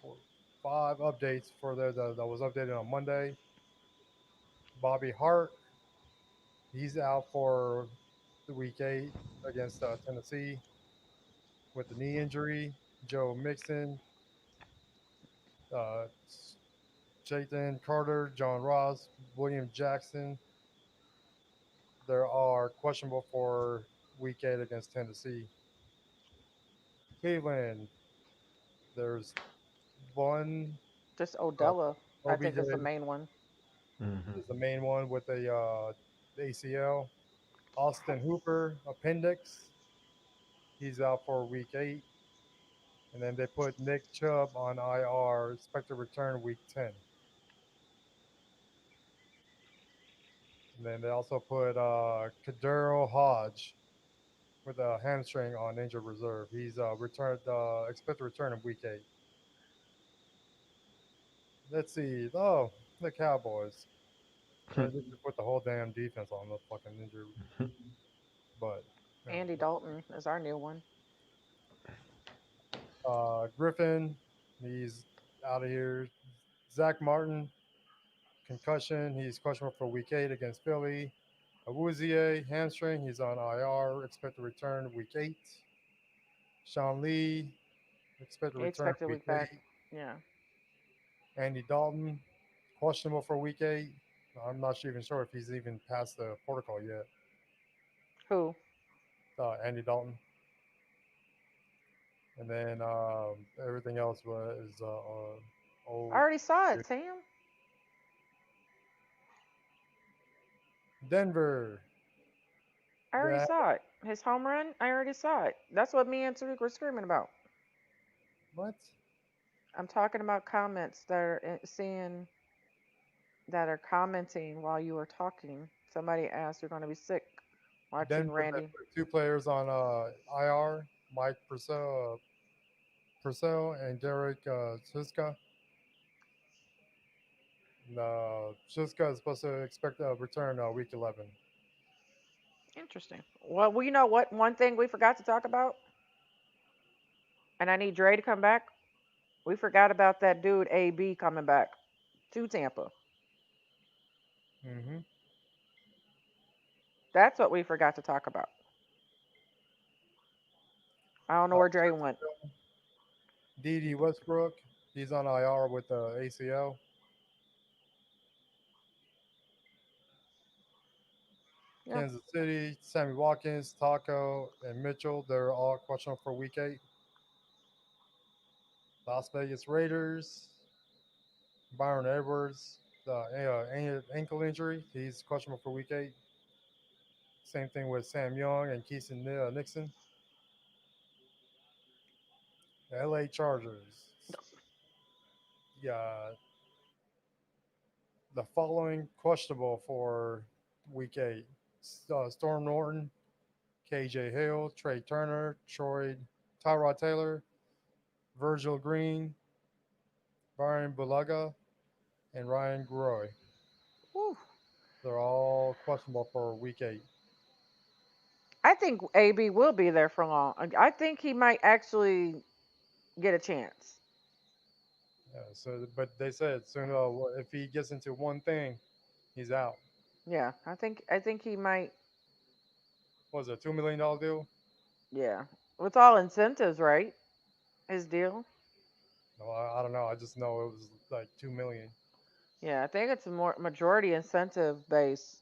four, five updates for there that was updated on Monday. Bobby Hart, he's out for the Week 8 against Tennessee with the knee injury. Joe Mixon, uh, Jathan Carter, John Ross, William Jackson, there are questionable for Week 8 against Tennessee. Cleveland, there's one. just Uh, Odella. I think OBJ is the main one. Hmm. is the main one with the ACL. Austin Hooper, appendix. He's out for Week 8. And then they put Nick Chubb on IR, expected return Week 10. And then they also put Kadero Hodge with a hamstring on injured reserve. He's expected return in Week 8. Let's see. Oh, the Cowboys. They just put the whole damn defense on the fucking injury. But you Andy Dalton is our new one. Griffin, he's out of here. Zach Martin, concussion. He's questionable for Week 8 against Philly. Awuzie, hamstring. He's on IR. Expected return Week 8. Sean Lee, expected He return expected a Week week back. 8. Yeah. Andy Dalton, questionable for Week 8. I'm not even sure if he's even passed the protocol yet. Who? Andy Dalton. And then everything else was I old. already saw it, Sam. Denver. I already That saw it. His home run. I already saw it. That's what me and Tariq were screaming about. what? I'm talking about comments that are seeing that are commenting while you were talking. Somebody asked, "You're going to be sick watching Denver that Randy." put two players on IR, Mike Purcell and Derek Siska. Siska is supposed to expect a return Week 11. Interesting. Well, you know what? One thing we forgot to talk about, and I need Dre to come back. We forgot about that dude AB coming back to Tampa. Mm-hmm. That's what we forgot to talk about. I don't know where Dre went. D.D. Westbrook, he's on IR with ACL. Yeah. Kansas City, Sammy Watkins, Taco, and Mitchell, they're all questionable for Week 8. Las Vegas Raiders, Byron Edwards, the ankle injury, he's questionable for Week 8. Same thing with Sam Young and Keeson Nixon. The LA Chargers, yeah, the following questionable for Week 8. Storm Norton, KJ Hill, Trey Turner, Tyrod Taylor, Virgil Green, Brian Bulaga, and Ryan Groy. Whew. They're all questionable for Week 8. I think AB will be there for long. I think he might actually get a chance. Yeah. So, but they said soon. If he gets into one thing, he's out. Yeah, I think he might. What was it, $2 million deal? Yeah, with all incentives, right? His deal. No, I don't know. I just know it was like 2 million. Yeah, I think it's more majority incentive based.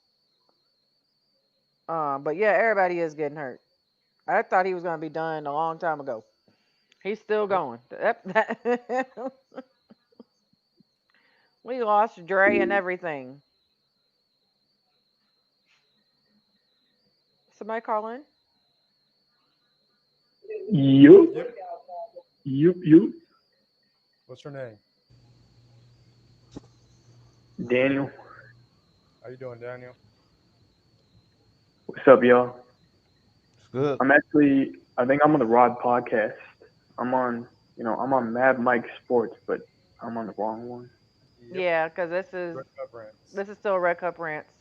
But yeah, everybody is getting hurt. I thought he was gonna be done a long time ago. He's still Yep. going. We lost Dre and everything. Somebody call in. Yup, Yep. yup, yup. What's your name? Daniel, How you doing, Daniel? what's up, y'all? It's good. I'm actually, I think I'm on the Rod podcast. I'm on, I'm on Mad Mike Sports, but I'm on the wrong one. Yep. Yeah, because this is Red Cup Rants. this is still Red Cup Rants.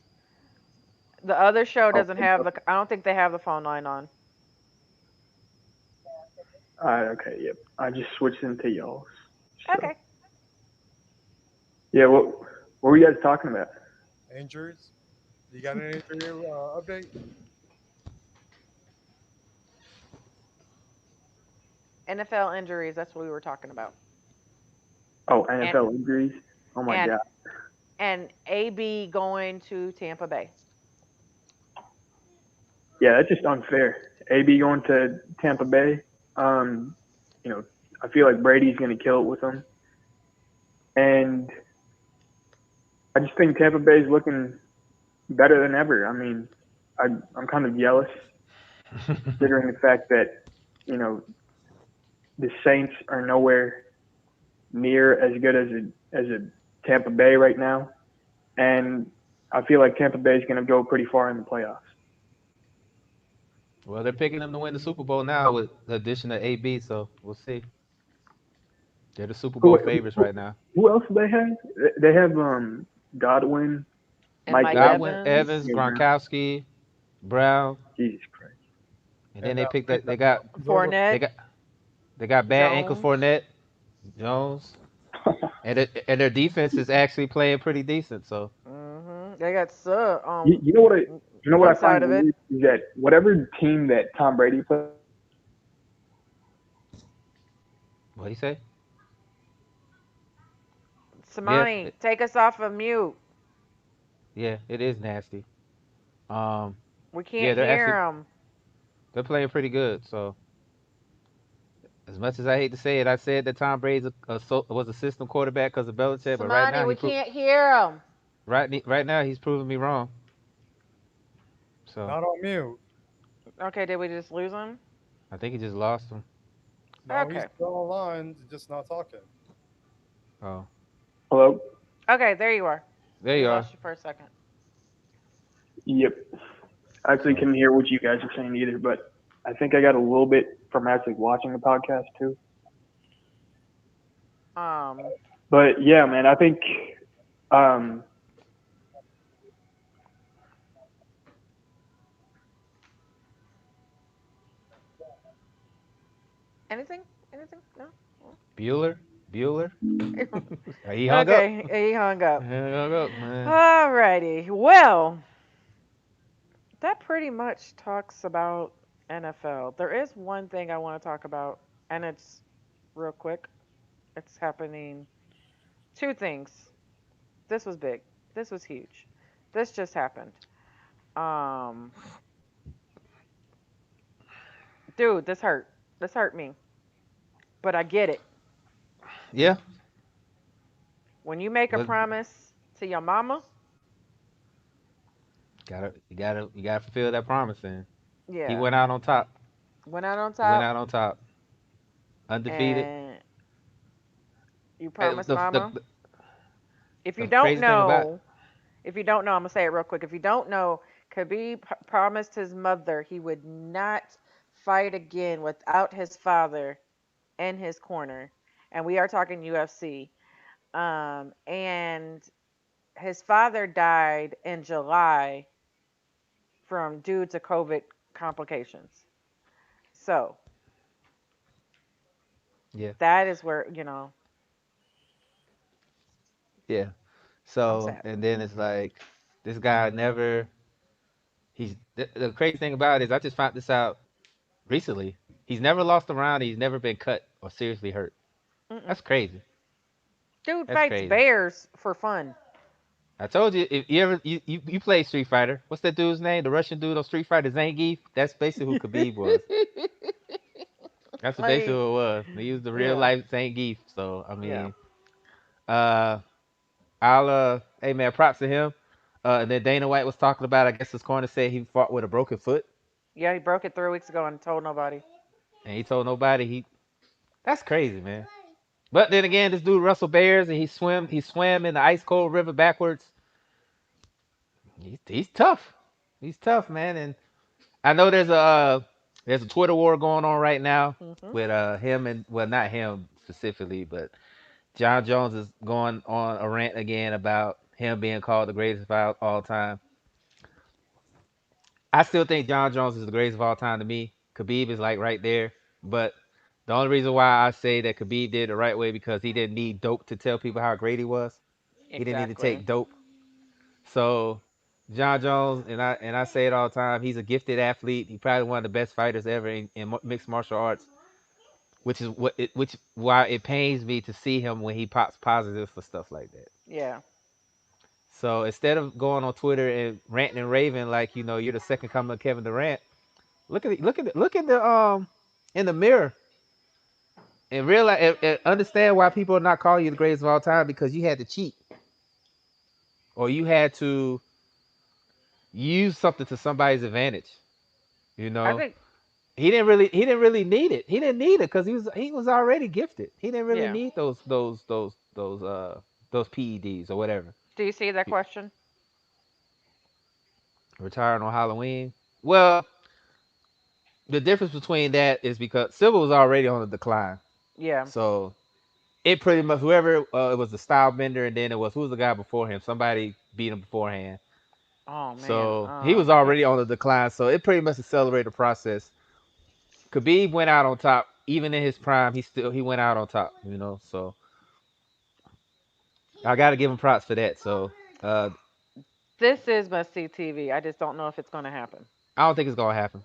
The other show Oh, doesn't have the. I don't think they have the phone line on. okay, yep. I just switched into y'all's. So, Okay. yeah, what were you guys talking about? Injuries? You got an injury update? NFL injuries. That's what we were talking about. Oh, And NFL injuries. Oh my and God. and AB going to Tampa Bay. Yeah, that's just unfair. AB going to Tampa Bay. Um, you know, I feel like Brady's going to kill it with them, and I just think Tampa Bay's looking better than ever. I mean, I'm kind of jealous considering the fact that you know the Saints are nowhere near as good as a Tampa Bay right now, and I feel like Tampa Bay is going to go pretty far in the playoffs. Well, they're picking them to win the Super Bowl now with the addition of AB, so we'll see. They're the Super Who Bowl favorites who, right now. who else do they have? They have Godwin, And Mike Mike Evans, Godwin, Evans, Evans, Antonio Brown. Gronkowski, Brown, Jesus Christ. and then And they picked I think that. They that got those are they Fournette, got they got bad ankles Jones. for Fournette, Jones, and their defense is actually playing pretty decent. So They got sub You know what you know what one I side find of it. weird is that whatever team that Tom Brady plays for, what do you say? Yeah, Samani, take us off of mute. yeah, it is nasty. Um, We yeah, can't hear him. they're playing pretty good. So as much as I hate to say it, I said that Tom Brady was a system quarterback because of Belichick, but Samani, we can't hear him. right now he's proving me wrong. So not on mute. Okay, did we just lose him? I think he just lost him. No, he's Okay. still online, just not talking. Oh, hello. Okay, there you are. there We you are. lost you for a second. Yep. I actually So couldn't hear what you guys were saying either, but I think I got a little bit from actually watching the podcast too. Um, But yeah, man, I think um, anything? Anything? No? Bueller, he hung up. Okay, he hung He up. hung up, man. Alrighty. Well, that pretty much talks about NFL. There is one thing I want to talk about, and it's real quick. It's happening. Two things. This was big. This was huge. This just happened. Um, Dude, this hurt. This hurt me. But I get it. Yeah, When you make a well, promise to your mama, you gotta fulfill that promise. And he yeah, went out on top. went out on He went top out on top, undefeated. and you And promised mama. If you the don't crazy thing about know, if you don't know, I'm gonna say it real quick. If you don't know, Khabib promised his mother he would not fight again without his father in his corner, and we are talking UFC. And his father died in July from due to COVID complications. So yeah, that is where, Yeah. I'm So sad. and then it's like this guy never. He's the crazy thing about it is I just found this out recently. He's never lost a round. He's never been cut or seriously hurt. Mm-mm. That's crazy. Dude That's fights crazy. bears for fun. I told you if you ever you play Street Fighter. What's that dude's name? The Russian dude on Street Fighter, Zangief. That's basically who Khabib was. That's what basically Like, who it was. He used the real yeah, life Zangief. So I yeah, mean, uh, I'll hey man, props to him. And then Dana White was talking about. I guess his corner said he fought with a broken foot, yeah. He broke it 3 weeks ago and told nobody. and he told nobody. That's crazy, man. But then again, this dude Russell Bears and he swam in the ice cold river backwards. He's tough. He's tough, man. And I know there's a Twitter war going on right now Hmm. with him and well not him specifically, but John Jones is going on a rant again about him being called the greatest of all time. I still think John Jones is the greatest of all time to me. Khabib is like right there, but the only reason why I say that Khabib did the right way because he didn't need dope to tell people how great he was. He didn't need to Exactly. take dope. So John Jones and I say it all the time. He's a gifted athlete. He's probably one of the best fighters ever in mixed martial arts. Which why it pains me to see him when he pops positive for stuff like that. Yeah. So instead of going on Twitter and ranting and raving like you're the second coming of Kevin Durant, look at the in the mirror and realize and understand why people are not calling you the greatest of all time because you had to cheat or you had to use something to somebody's advantage. You I know, think. he didn't really need it. He didn't need it because he was already gifted. He didn't really Yeah. need those PEDs or whatever. Do you see that He- question? Retiring on Halloween. Well, the difference between that is because Silver was already on the decline. Yeah. So it pretty much whoever it was the style bender and then it was who was the guy before him. Somebody beat him beforehand. Oh man. So he was I can't. already on the decline. So it pretty much accelerated the process. Khabib went out on top. Even in his prime, he went out on top. So I got to give him props for that. So uh, This is must see TV. I just don't know if it's going to happen. I don't think it's gonna happen.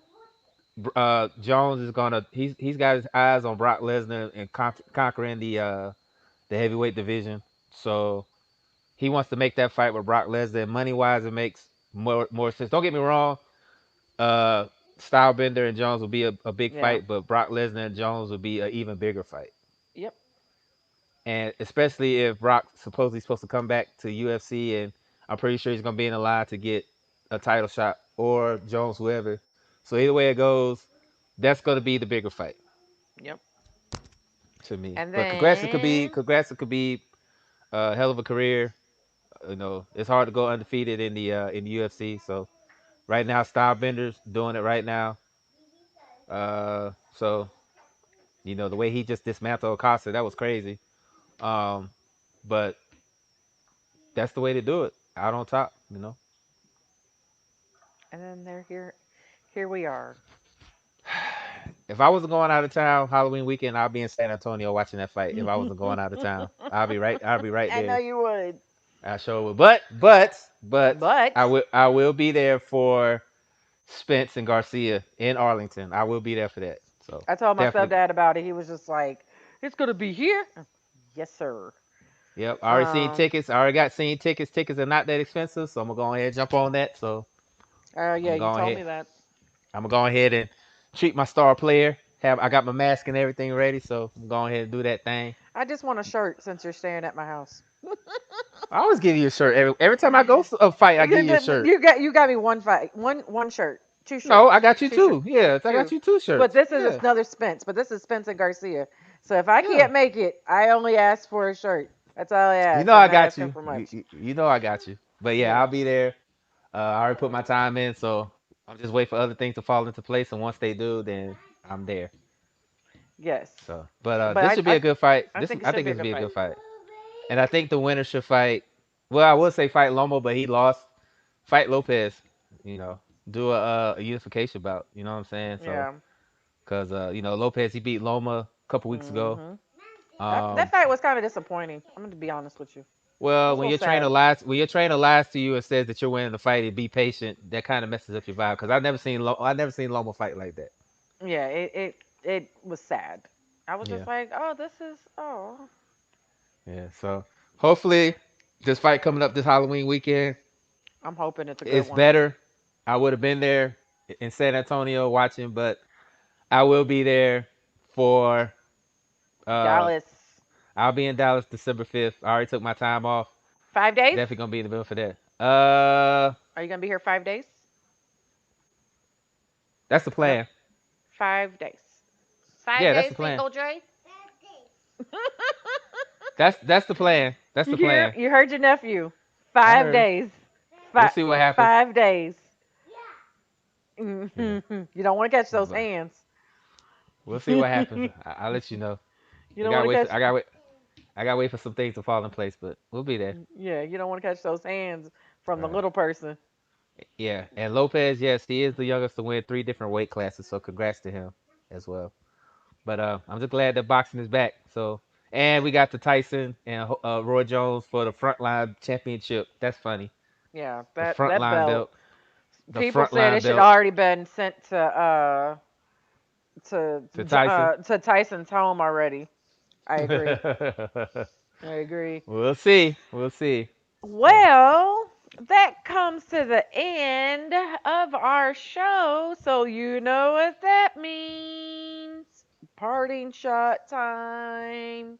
Jones is gonna he's got his eyes on Brock Lesnar and conquering the heavyweight division. So he wants to make that fight with Brock Lesnar. Money wise, it makes more sense. Don't get me wrong. Uh, Stylebender and Jones will be a big Yeah. fight, but Brock Lesnar and Jones will be an even bigger fight. Yep. And especially if Brock supposedly supposed to come back to UFC, and I'm pretty sure he's gonna be in the line to get a title shot or Jones, whoever. So either way it goes, that's gonna be the bigger fight Yep. to me. And But congrats to Khabib. then Congrats to Khabib. Hell of a career. It's hard to go undefeated in the UFC. So right now, Stylebender's doing it right now. So the way he just dismantled Acosta, that was crazy. Um, but that's the way to do it. Out on top. they're here. Here we are. If I wasn't going out of town Halloween weekend, I'll be in San Antonio watching that fight. If I wasn't going out of town, I'll be right I know there. you would. I sure will. But But I will be there for Spence and Garcia in Arlington. I will be there for that. So I told my definitely. stepdad about it. He was just like, "It's gonna be here." Yes, sir. Yep. I already seen Um. tickets. I already got seen tickets. Tickets are not that expensive, so I'm gonna go ahead and jump on that. So I'm Yeah, gonna you go told ahead. me that. I'm gonna go ahead and treat my star player. I got my mask and everything ready, so I'm going ahead and do that thing. I just want a shirt since you're staying at my house. I always give you a shirt. Every time I go a fight, I give you a shirt. You got me one fight, one shirt, two No, I shirts, got you two shirts, two. Yeah, I got two. you two But shirts. this is Yeah, another Spence. But this is Spence and Garcia. So if I yeah. can't make it, I only ask for a shirt. That's all I You ask. know I'm I not got asking you. for You, much. you, you know I got you. But yeah, Yeah. I'll be there. I already put my time in, so I'm just waiting for other things to fall into place. And once they do, then I'm there. Yes. So, but But this should be a good fight. I think it I should think be a this will good be a fight. good fight. And I think the winner should fight. Well, I would say fight Lomo, but he lost. Fight Lopez. You know, do a unification bout. You know what I'm saying? So, Yeah. cause Lopez he beat Loma a couple weeks ago. Mhm. That Um, fight was kind of disappointing. I'm gonna be honest with you. Well, That's a when little your trainer sad. lies, to you and says that you're winning the fight and be patient, that kind of messes up your vibe. Because I've never seen Loma fight like that. Yeah, it was sad. I was Yeah, just like, oh, this is oh. yeah. So hopefully, this fight coming up this Halloween weekend I'm hoping it's a good is one. better. I would have been there in San Antonio watching, but I will be there for. Uh, Dallas. I'll be in Dallas December 5th. I already took my time off. 5 days? Definitely gonna be in the middle for that. Are you gonna be here 5 days? That's the Is that plan. 5 days? Five Yeah, that's days, the plan. single J. That's the plan. That's You the hear? plan. You heard your nephew. I Five heard him. days. We'll Five see what happens. 5 days. Yeah, You don't want to catch those but hands. we'll see what happens. You I'll let you know. don't want to catch. I gotta wait for some things to fall in place, but we'll be there. Yeah, you don't want to catch those hands from the Right. little person. Yeah, and Lopez, yes, he is the youngest to win three different weight classes, so congrats to him as well. But I'm just glad that boxing is back. So, and we got the Tyson and Roy Jones for the frontline championship. That's funny. Yeah, The that frontline belt. belt. The People said frontline it should belt already been sent to Tyson. to Tyson's home already. I agree. I agree. We'll see. We'll see. So, Well, that comes to the end of our show, so you know what that means. Parting shot time.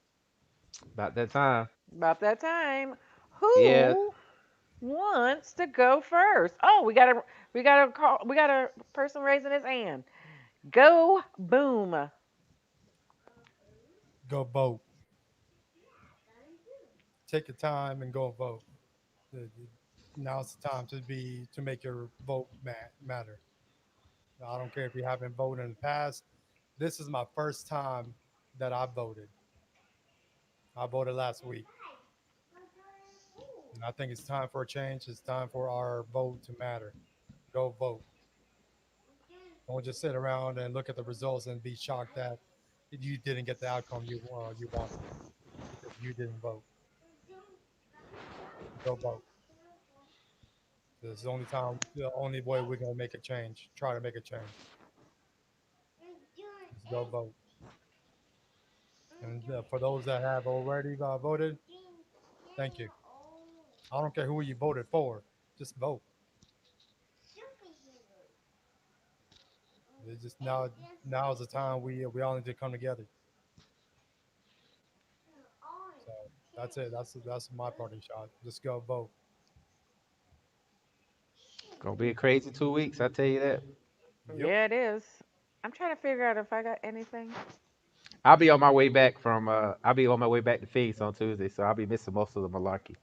about that time. About that time. Yeah. Who wants to go first? Oh, we got a person raising his hand. Go boom. Go vote. Take your time and go vote. Now's the time to make your vote matter. I don't care if you haven't voted in the past. This is my first time that I voted. I voted last week, and I think it's time for a change. It's time for our vote to matter. Go vote. Don't just sit around and look at the results and be shocked that you didn't get the outcome you wanted because you didn't vote. Go vote. This is the only way we're gonna make a change. Try to make a change. Just go vote. And for those that have already voted, thank you. I don't care who you voted for. Just vote. It's just now is the time we all need to come together. So that's it. That's my parting shot. Just go vote. Gonna be a crazy 2 weeks, I tell you that. Yep. Yeah, it is. I'm trying to figure out if I got anything. I'll be on my way back to Phoenix on Tuesday, so I'll be missing most of the malarkey.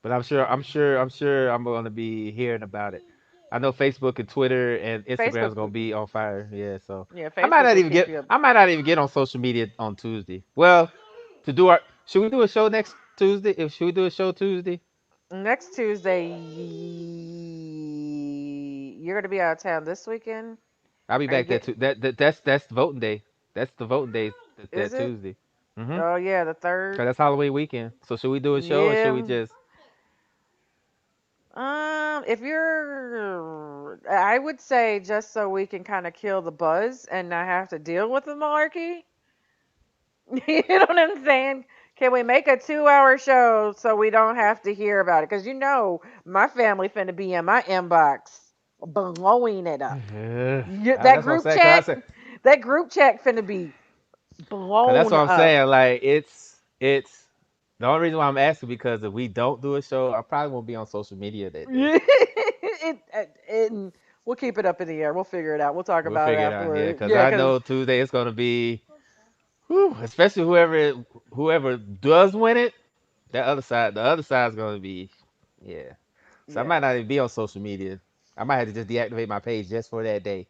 But I'm gonna be hearing about it. I know Facebook and Twitter and Instagram is Facebook, gonna be on fire. Yeah, so yeah, Facebook will keep you up. I might not even get on social media on Tuesday. Well, to do our should we do a show next Tuesday? If should we do a show Tuesday? Next Tuesday, you're gonna be out of town this weekend. I'll be Are you back there get? too. That's the voting day. That's the voting day. Is That it? Tuesday. Mhm. Oh yeah, the third. Cause that's Halloween weekend. So should we do a show or should we Yeah. just? If I would say just so we can kind of kill the buzz and not have to deal with the malarkey. You know what I'm saying? Can we make a 2 hour show so we don't have to hear about it? Because you know my family finna be in my inbox blowing it up. That That's what I'm group saying. chat, that group chat finna be Cause that's blown what I'm up. saying. Like it's the only reason why I'm asking because if we don't do a show, I probably won't be on social media that day. And we'll keep it up in the air. We'll figure it out. We'll talk We'll about it figure it out. Yeah, afterward. cause Yeah, I because know Tuesday it's gonna be, whew, especially whoever does win it. The other side's gonna be, yeah. So I might yeah, not even be on social media. I might have to just deactivate my page just for that day.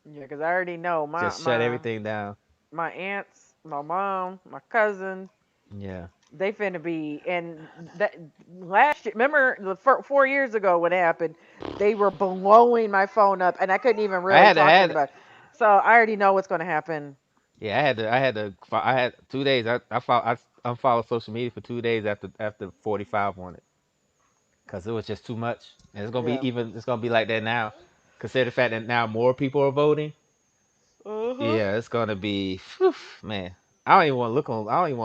yeah, because I already know Just shut everything down. my aunts, my mom, my cousins, Yeah. they finna be. And that last year, remember 4 years ago when it happened, they were blowing my phone up, and I couldn't even I really had to, I talk to had anybody. So I already know what's gonna happen. Yeah, I had 2 days. unfollow social media for 2 days after 45 on it because it was just too much. And Yeah. it's gonna be like that now. Consider the fact that now more people are voting. Uh-huh. Yeah, it's gonna be whew, man. I don't even want to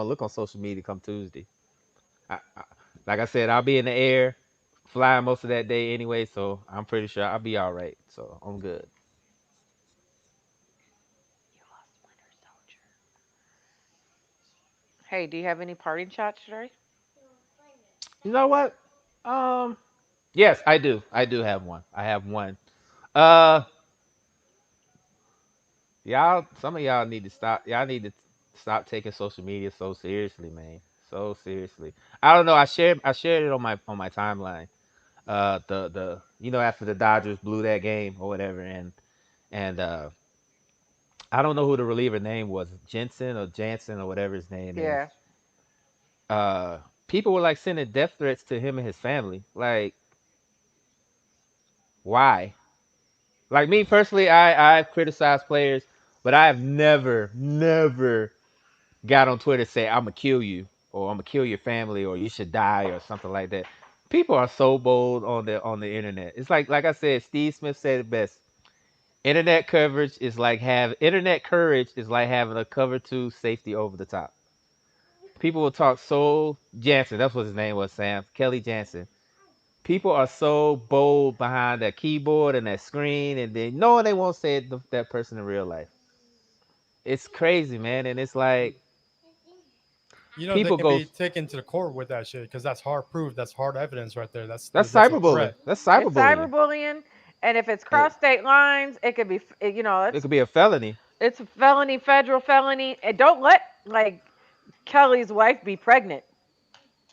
look on social media come Tuesday. I, like I said, I'll be in the air flying most of that day anyway, so I'm pretty sure I'll be all right. So I'm good. You lost Winter Soldier. Hey, do you have any parting shots today? You know what? Um, yes, I do. I do have one. I have one. Uh, y'all, some of y'all need to stop. Y'all need to stop taking social media so seriously, man. So seriously. I don't know. I shared it on my timeline. The after the Dodgers blew that game or whatever, and I don't know who the reliever name was, Jensen or Jansen or whatever his name is. Yeah. Uh, People were like sending death threats to him and his family. Like, why? Like me personally, I've criticized players, but I have never got on Twitter say I'm gonna kill you or I'm gonna kill your family or you should die or something like that. People are so bold on the internet. It's like I said, Steve Smith said it best. Internet courage is like having a cover two safety over the top. People will talk so Jansen, that's what his name was, Sam. Kelly Jansen. People are so bold behind that keyboard and that screen, and then knowing they won't say it to that person in real life. It's crazy, man, and it's like They people can go. be taken to the court with that shit because that's hard proof. That's hard evidence right there. That's That's a cyberbullying. threat. That's It's cyberbullying. cyberbullying, and if it's It, cross state lines, it could be, it could be a felony. it's a felony, federal felony. And don't let like Kelly's wife be pregnant.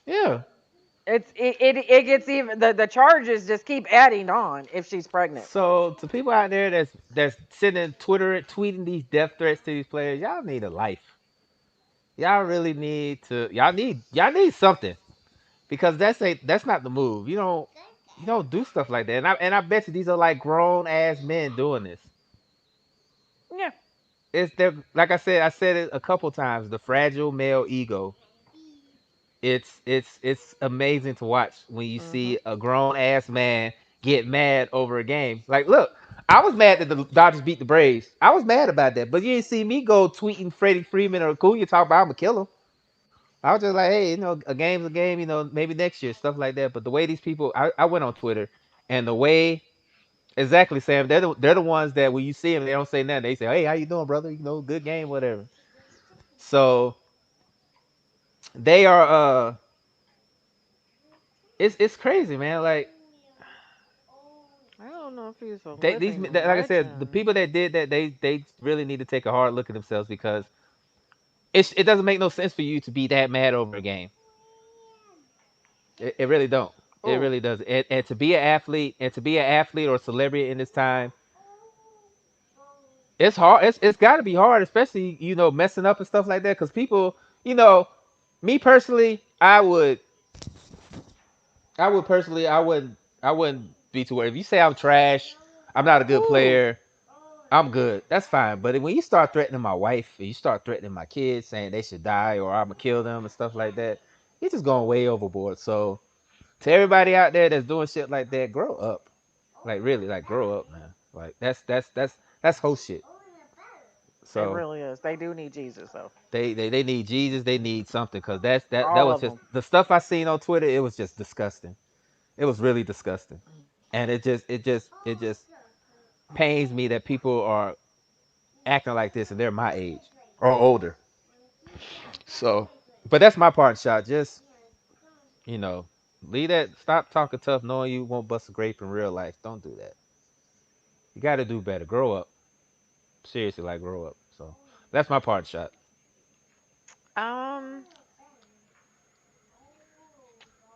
Yeah. It gets even the charges just keep adding on if she's pregnant. So to people out there that's sending Twitter tweeting these death threats to these players, y'all need a life. Y'all really need to. Y'all need something because that's not the move. You don't do stuff like that. And I bet you these are like grown ass men doing this. Yeah. Like I said it a couple times. The fragile male ego. It's amazing to watch when you Mhm. see a grown ass man get mad over a game. Like, look, I was mad that the Dodgers beat the Braves. I was mad about that, but you didn't see me go tweeting Freddie Freeman or Acuna talk about I'm gonna kill him. I was just like, hey, a game's a game. Maybe next year, stuff like that. But the way these people, I went on Twitter, and the way exactly, Sam, they're the ones that when you see them, they don't say nothing. They say, hey, how you doing, brother? Good game, whatever. So they are it's crazy, man. Like I don't know if he's a these living like I said, the legend. people that did that, they really need to take a hard look at themselves because it doesn't make no sense for you to be that mad over a game. It really don't. It Oh, really does. And to be an athlete or a celebrity in this time, it's hard. It's got to be hard, especially messing up and stuff like that. Because people, you know, me personally, I wouldn't be too worried. If you say I'm trash, I'm not a good ooh, player, I'm good. That's fine. But when you start threatening my wife, and you start threatening my kids, saying they should die or I'm gonna kill them and stuff like that, you're just going way overboard. So to everybody out there that's doing shit like that, grow up. Like really, like grow up, man. Like that's whole shit. it So really is. They do need Jesus though. they need Jesus. They need something because that All was of just them. the stuff I seen on Twitter. It was just disgusting. It was really disgusting, and it just pains me that people are acting like this and they're my age or older. So, but that's my part shot. Just you know, leave that. Stop talking tough, knowing you won't bust a grape in real life. Don't do that. You got to do better. Grow up. Seriously, like grow up. So that's my part shot. Um,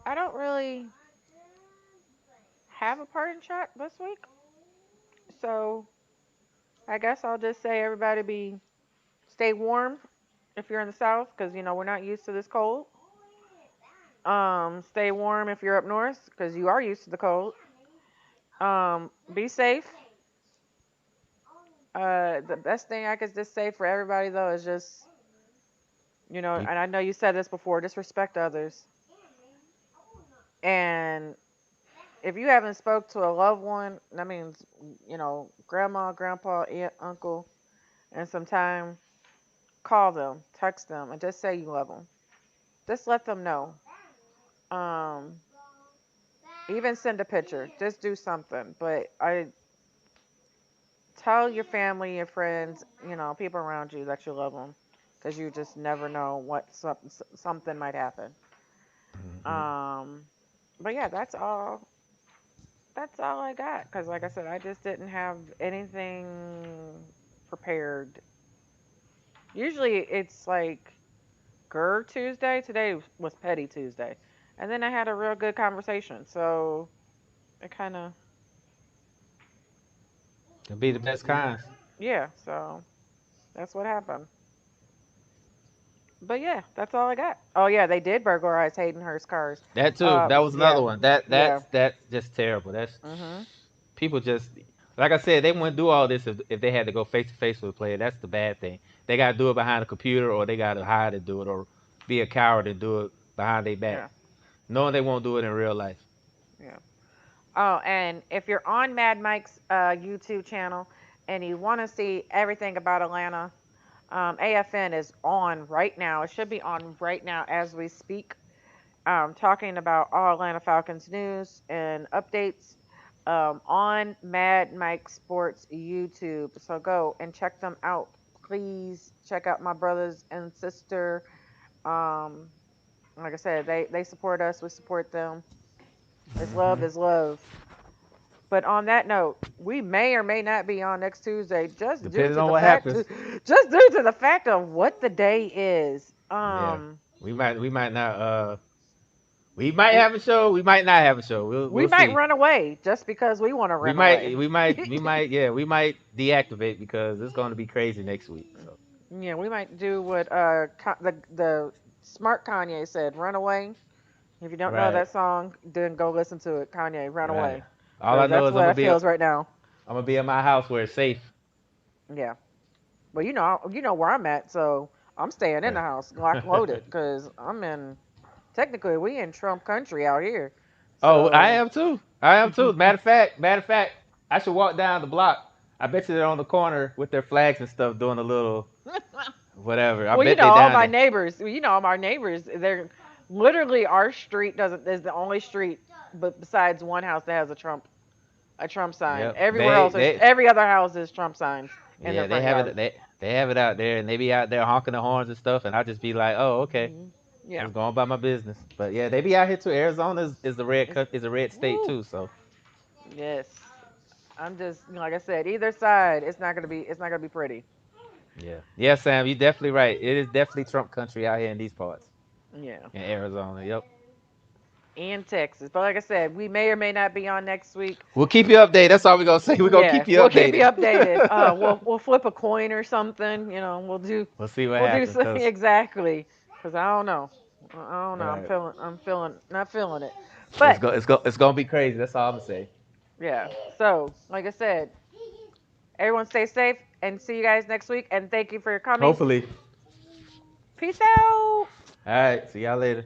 I don't really have a parting shot this week, so I guess I'll just say everybody be stay warm if you're in the south, because we're not used to this cold. Stay warm if you're up north, because you are used to the cold. Be safe. The best thing I could just say for everybody though is just You know, We and I know you said this before, disrespect others. And if you haven't spoke to a loved one, that means, grandma, grandpa, aunt, uncle, and some time, call them, text them, and just say you love them. Just let them know. Um, Even send a picture. Just do something. But I tell your family, your friends, people around you that you love them, because you just never know what something might happen. hmm Um, but yeah, that's all. That's all I got. Because like I said, I just didn't have anything prepared. Usually it's like Gur Tuesday. Today was Petty Tuesday, and then I had a real good conversation. So it kind of, can be the best kinds. yeah. So that's what happened. But yeah, that's all I got. Oh yeah, they did burglarize Hayden Hurst cars. That too. That was another Yeah, one. That yeah. that's just terrible. That's Mhm. people just like I said, they wouldn't do all this if they had to go face to face with a player. That's the bad thing. They got to do it behind a computer, or they got to hide to do it, or be a coward and do it behind their back, Yeah, knowing they won't do it in real life. yeah. Oh, and if you're on Mad Mike's YouTube channel and you want to see everything about Atlanta, AFN is on right now. It should be on right now as we speak. Talking about all Atlanta Falcons news and updates on Mad Mike Sports YouTube. So go and check them out. Please check out my brothers and sister. Um, like I said, they support us. We support them. It's love hmm is love. But on that note, we may or may not be on next Tuesday, just due Depending to on the what fact, happens. just due to the fact of what the day is. Yeah, we might not we might We have a show. We might not have a show. We'll we we'll might see. run away just because we want to We run away. might we might deactivate because it's going to be crazy next week. So Yeah, we might do what the smart Kanye said, "Run away." If you don't know right, that song, then go listen to it. Kanye, "Run right. away," All I because know that's is I'm what gonna it be feels right now. in my house where it's safe. Yeah, but you know where I'm at, so I'm staying in the Right. house, locked, loaded, because I'm in. Technically, we in Trump country out here, Oh, I so. am too. I am too. Matter of fact, I should walk down the block. I bet you they're on the corner with their flags and stuff doing a little whatever. I Well, bet they all down my there. neighbors, all my neighbors, they're literally our street doesn't is the only street, but besides one house that has a Trump sign. Yep. Everywhere They else, there's they every other house is Trump signs in their yeah, they front have yard. it they have it out there and they be out there honking the horns and stuff and I just be like, "Oh, okay. Yeah. Just going about my business." But yeah, they be out here too. Arizona is the red It's, is a red state woo. too, so Yes. I'm just like I said, either side, it's not gonna be pretty. yeah. Yeah, Sam, you definitely right. It is definitely Trump country out here in these parts. Yeah. In Arizona. Yep. And Texas. But like I said, we may or may not be on next week. We'll keep you updated. That's all we're gonna say. We're gonna Yeah, keep you we'll keep you updated. updated. We'll flip a coin or something. We'll see what We'll do happens. so Cause exactly. Cause I don't know. I don't know. I'm right, feeling. I'm feeling. Not feeling it. But it's gonna be crazy. That's all I'm gonna say. yeah. So like I said, everyone stay safe and see you guys next week. And thank you for your coming. Hopefully. Peace out. All right. See y'all later.